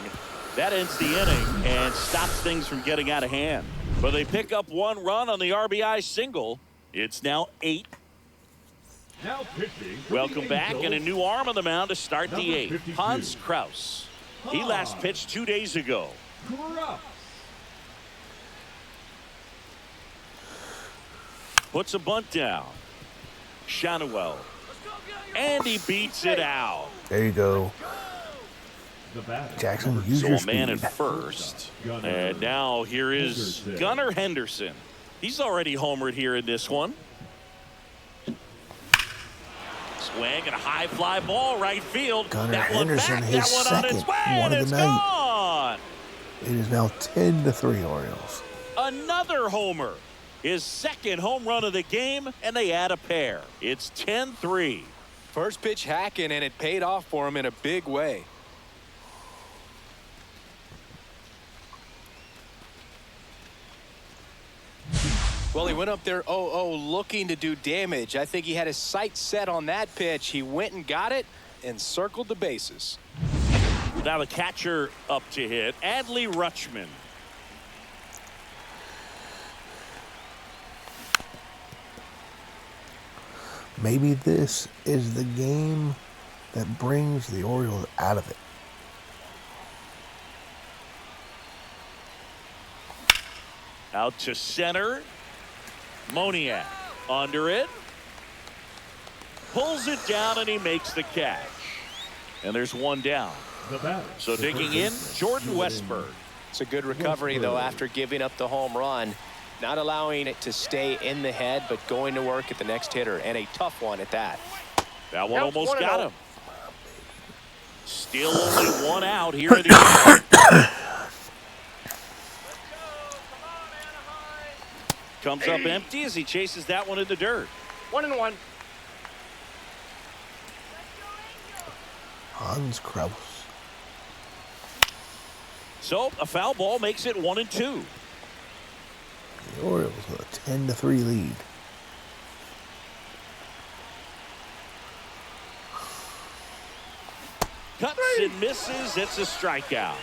That ends the inning and stops things from getting out of hand. But they pick up 1 run on the RBI single. It's now 8.
Now pitching for
Welcome
the
back, and a
Angels,
new arm on the mound to start the
Number
8th.
52.
Hans Kraus. He last pitched 2 days ago.
Kraus.
Puts a bunt down. Shanuel. And he beats it out.
There you go.
The batter,
Jackson, use
So
your
a man
speed.
at first.
Gunnar
And now here is
Henderson.
Gunnar Henderson. He's already homered here in this one. Swing and a high fly ball right field.
Gunnar
That one
Henderson,
back,
his
that one on its
second
way,
one
and
of
it's
the night.
gone.
It is now 10-3 Orioles.
Another homer. His second home run of the game, and they add a pair. It's 10-3.
First pitch hacking, and it paid off for him in a big way. Well, he went up there 0-0 looking to do damage. I think he had his sights set on that pitch. He went and got it and circled the bases.
Now the catcher up to hit, Adley Rutschman.
Maybe this is the game that brings the Orioles out of it.
Out to center. Moniak under it. Pulls it down, and he makes the catch. And there's 1 down.
The batter,
So
the
digging
first
in,
baseman,
Jordan Westberg.
It's a good recovery, though, after giving up the home run. Not allowing it to stay in the head, but going to work at the next hitter, and a tough one at that.
That one
Counts
almost
1-0.
got him. Still only 1 out here in the inning. Comes up empty as he chases that one in the dirt.
1-1.
Hans Kraus.
So a foul ball makes it 1-2.
The Orioles with a 10-3 lead.
Cuts and misses. It's a strikeout.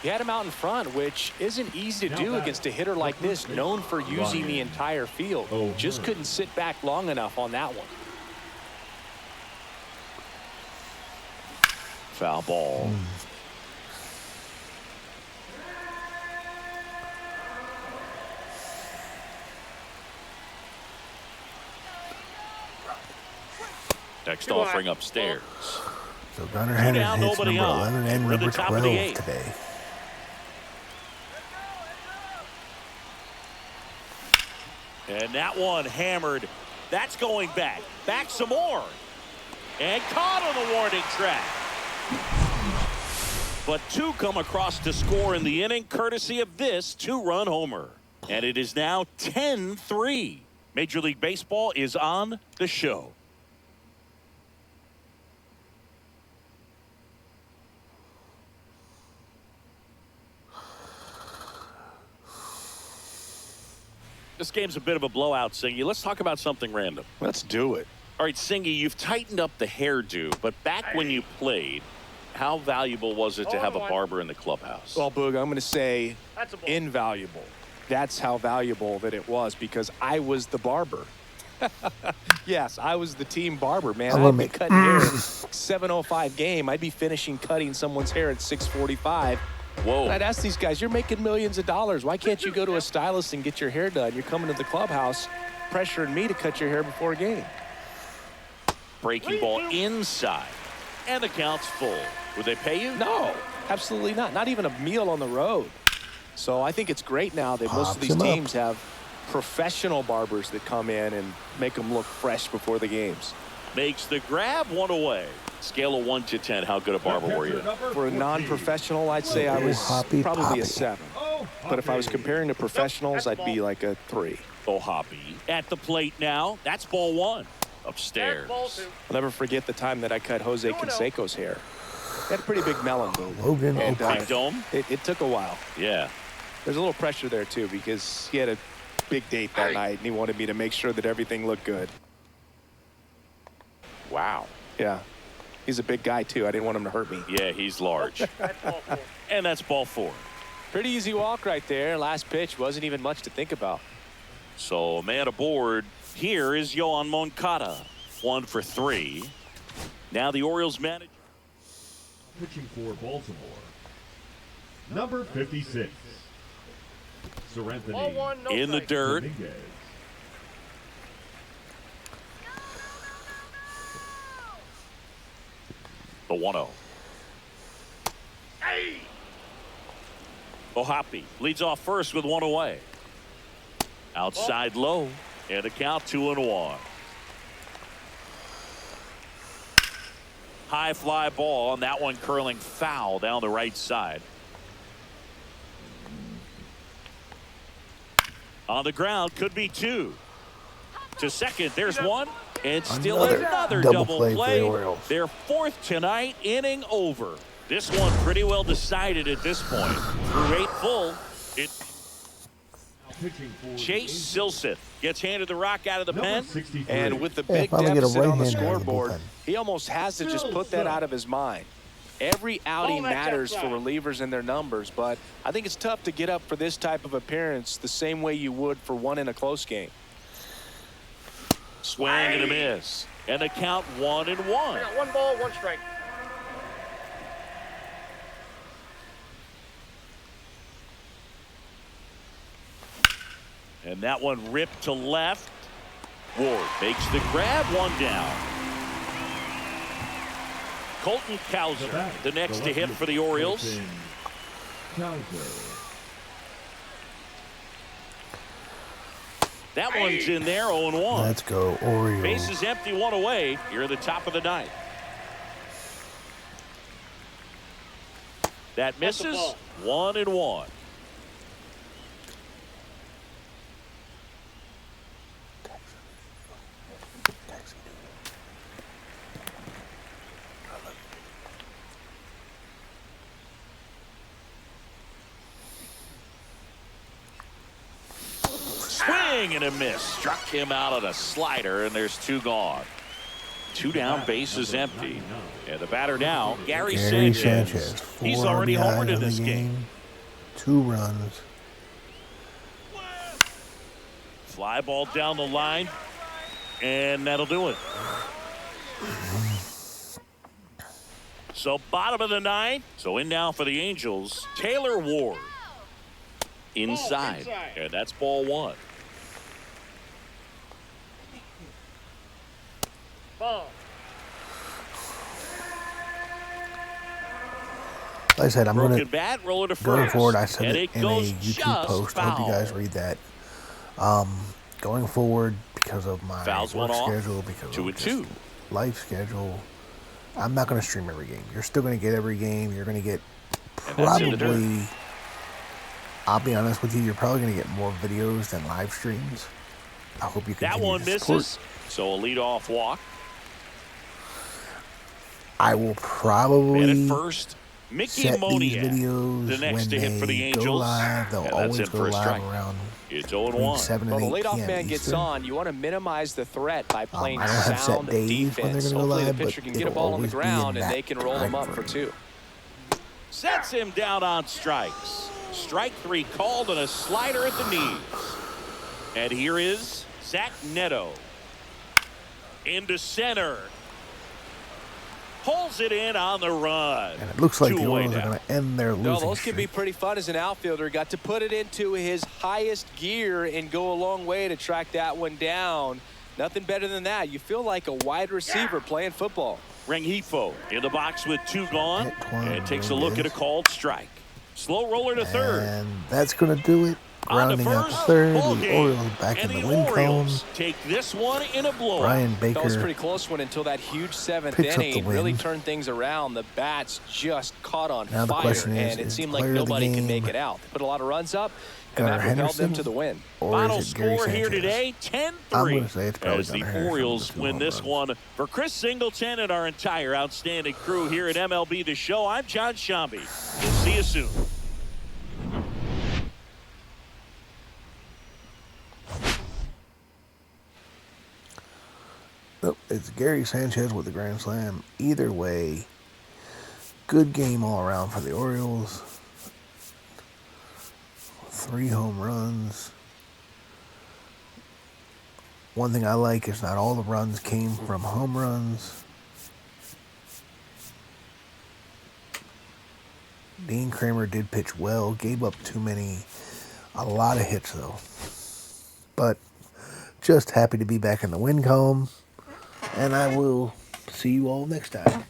He had him out in front, which isn't easy to do against a hitter like this, known for using the entire field. Just couldn't sit back long enough on that one.
Foul ball. Next offering upstairs.
So Gunnar
Two down,
Henderson hits
nobody
number
on.
11 and
We're at the
number
top of the
12
eighth.
today.
And that one hammered. That's going back. Back some more. And caught on the warning track. But 2 come across to score in the inning, courtesy of this 2-run homer. And it is now 10-3. Major League Baseball is on the show. This game's a bit of a blowout, Singy. Let's talk about something random.
Let's do it.
All right, Singy, you've tightened up the hairdo, but back when you played, How valuable was it to have a
0-1.
barber in the clubhouse?
Well, Boog, I'm going to say
That's a ball.
invaluable. That's how valuable that it was because I was the barber. Yes, I was the team barber, man. I'd be cutting hair 7:05 game. I'd be finishing cutting someone's hair at 6:45.
Whoa.
And I'd ask these guys, you're making millions of dollars. Why can't you go to a stylist and get your hair done? You're coming to the clubhouse pressuring me to cut your hair before a game.
Breaking ball inside. And the count's full. Would they pay you?
No, absolutely not. Not even a meal on the road. So I think it's great now that most of these teams have professional barbers that come in and make them look fresh before the games.
Makes the grab, 1 away. Scale of 1 to 10, how good a barber were you?
For a non-professional, I'd say I was
Hoppy
probably
Poppy.
a 7. But if I was comparing to professionals, I'd be like a 3.
Oh, Hoppy. At the plate now. That's ball 1. Upstairs.
That's ball 2.
I'll never forget the time that I cut Jose Canseco's hair. He had a pretty big melon, Boog.
Logan
And
Big dome?
it took a while.
Yeah.
There's a little pressure there, too, because he had a big date that night, and he wanted me to make sure that everything looked good.
Wow.
Yeah. He's a big guy, too. I didn't want him to hurt me.
Yeah, he's large.
That's ball 4.
And that's ball 4.
Pretty easy walk right there. Last pitch wasn't even much to think about.
So a man aboard. Here is Yohan Moncada. 1 for 3. Now the Orioles manager.
Pitching for Baltimore. Number 56.
Ball
Serenthany
1, no
In the
strike.
dirt.
Dominguez.
The 1-0.
Hey!
Ohapi leads off first with 1 away. Outside low. And the count 2-1. High fly ball, and that one curling foul down the right side. On the ground, could be 2. To second, there's 1. And still another double
play for the
play.
Orioles.
Their 4th tonight, inning over. This one pretty well decided at this point. Through 8 full,
Pitching for
Chase Silseth gets handed the rock out of the
number
pen.
63.
And with the
Yeah,
big
finally get a
deficit on the
right-hander out of the
scoreboard,
bullpen.
he almost has to just put that out of his mind. Every outing
Ball match
matters for
outside.
relievers and their numbers, but I think it's tough to get up for this type of appearance the same way you would for one in a close game.
Swing and a miss. And the count 1-1.
I got 1 ball, 1 strike.
And that one ripped to left. Ward makes the grab, 1 down. Colton Cowser, the next to hit for the Orioles.
Cowser.
That one's in there, 0-1.
Let's go, Orioles.
Bases empty, 1 away. Here at the top of the 9th. That
That's a
misses,
ball.
1-1. Swing and a miss. Struck him out on a slider, and there's 2 gone. 2 down, bases empty. And the batter now, Gary Sanchez. He's
4
already
RBIs
homered in
the
this game.
2 runs.
Fly ball down the line, and that'll do it. So bottom of the 9th. So in now for the Angels, Taylor Ward. Inside. And that's ball 1.
Ball.
Like I said, I'm
Broken
going to
bat, roller to
going
first.
forward. I said
and
it in a
goes
YouTube
just
post. I hope you guys
foul.
read that. Going forward, because of my
Fouls
work
one off.
schedule, because
2
of
and
just
2.
life schedule, I'm not going to stream every game. You're still going to get every game. You're going to get
And that's in the dirt.
probably. I'll be honest with you. You're probably going to get more videos than live streams. I hope you continue
That one
to support.
misses. So a leadoff walk.
I will probably
And at first, Mickey
set these
Moniak,
videos
the next
when
to hit for the
they go
Angels.
live. They'll
And that's
always
in
go
for a
live
strike.
around
It's
between
0-1.
7
Well,
and
the
8
leadoff
p.m.
man gets
Eastern.
on. You want to minimize the threat by playing
I don't have set
sound
days when they're
defense.
gonna go
Hopefully
live,
the
but
pitcher can get a
it'll
ball on the
always be in
ground and
that
they can roll him
time
up for
frame.
2.
Sets him down on strikes. Strike 3 called on a slider at the knees. And here is Zach Neto. Into center. Pulls it in on the run.
And it looks like the
2 away
Orioles are
now.
going to end their losing
No, those can be
streak.
pretty fun as an outfielder. Got to put it into his highest gear and go a long way to track that one down. Nothing better than that. You feel like a wide receiver playing football.
Rengifo in the box with 2 gone.
Hit Twan
And takes a look at a
Rodriguez.
called strike. Slow roller to third.
And that's going to do it.
On to
Grounding out to
first,
third.
ball
The
game.
Orioles back
And
in the
the
win column.
Orioles take this one in a blowout.
Brian
That was a
Baker
pretty close one until that huge 7th
picks up the
inning really
win.
turned things around. The bats just caught on
Now the
fire,
question is
and it seemed
player
like
of the
nobody can
game
make it out. They put a lot of runs up, and
Gunnar
that propelled them
Henderson?
to the win.
or
Final
is it Gary
score here
Sanchez?
today,
I'm
10-3.
gonna say it's probably
As the
Gunnar Henderson
Orioles
with the 2
win
home
this
runs.
one. For Chris Singleton and our entire outstanding crew here at MLB The Show, I'm John Shambi. We'll see you soon.
Nope, it's Gary Sanchez with the grand slam. Either way, good game all around for the Orioles. 3 home runs. One thing I like is not all the runs came from home runs. Dean Kramer did pitch well, gave up a lot of hits though. But just happy to be back in the win column. And I will see you all next time.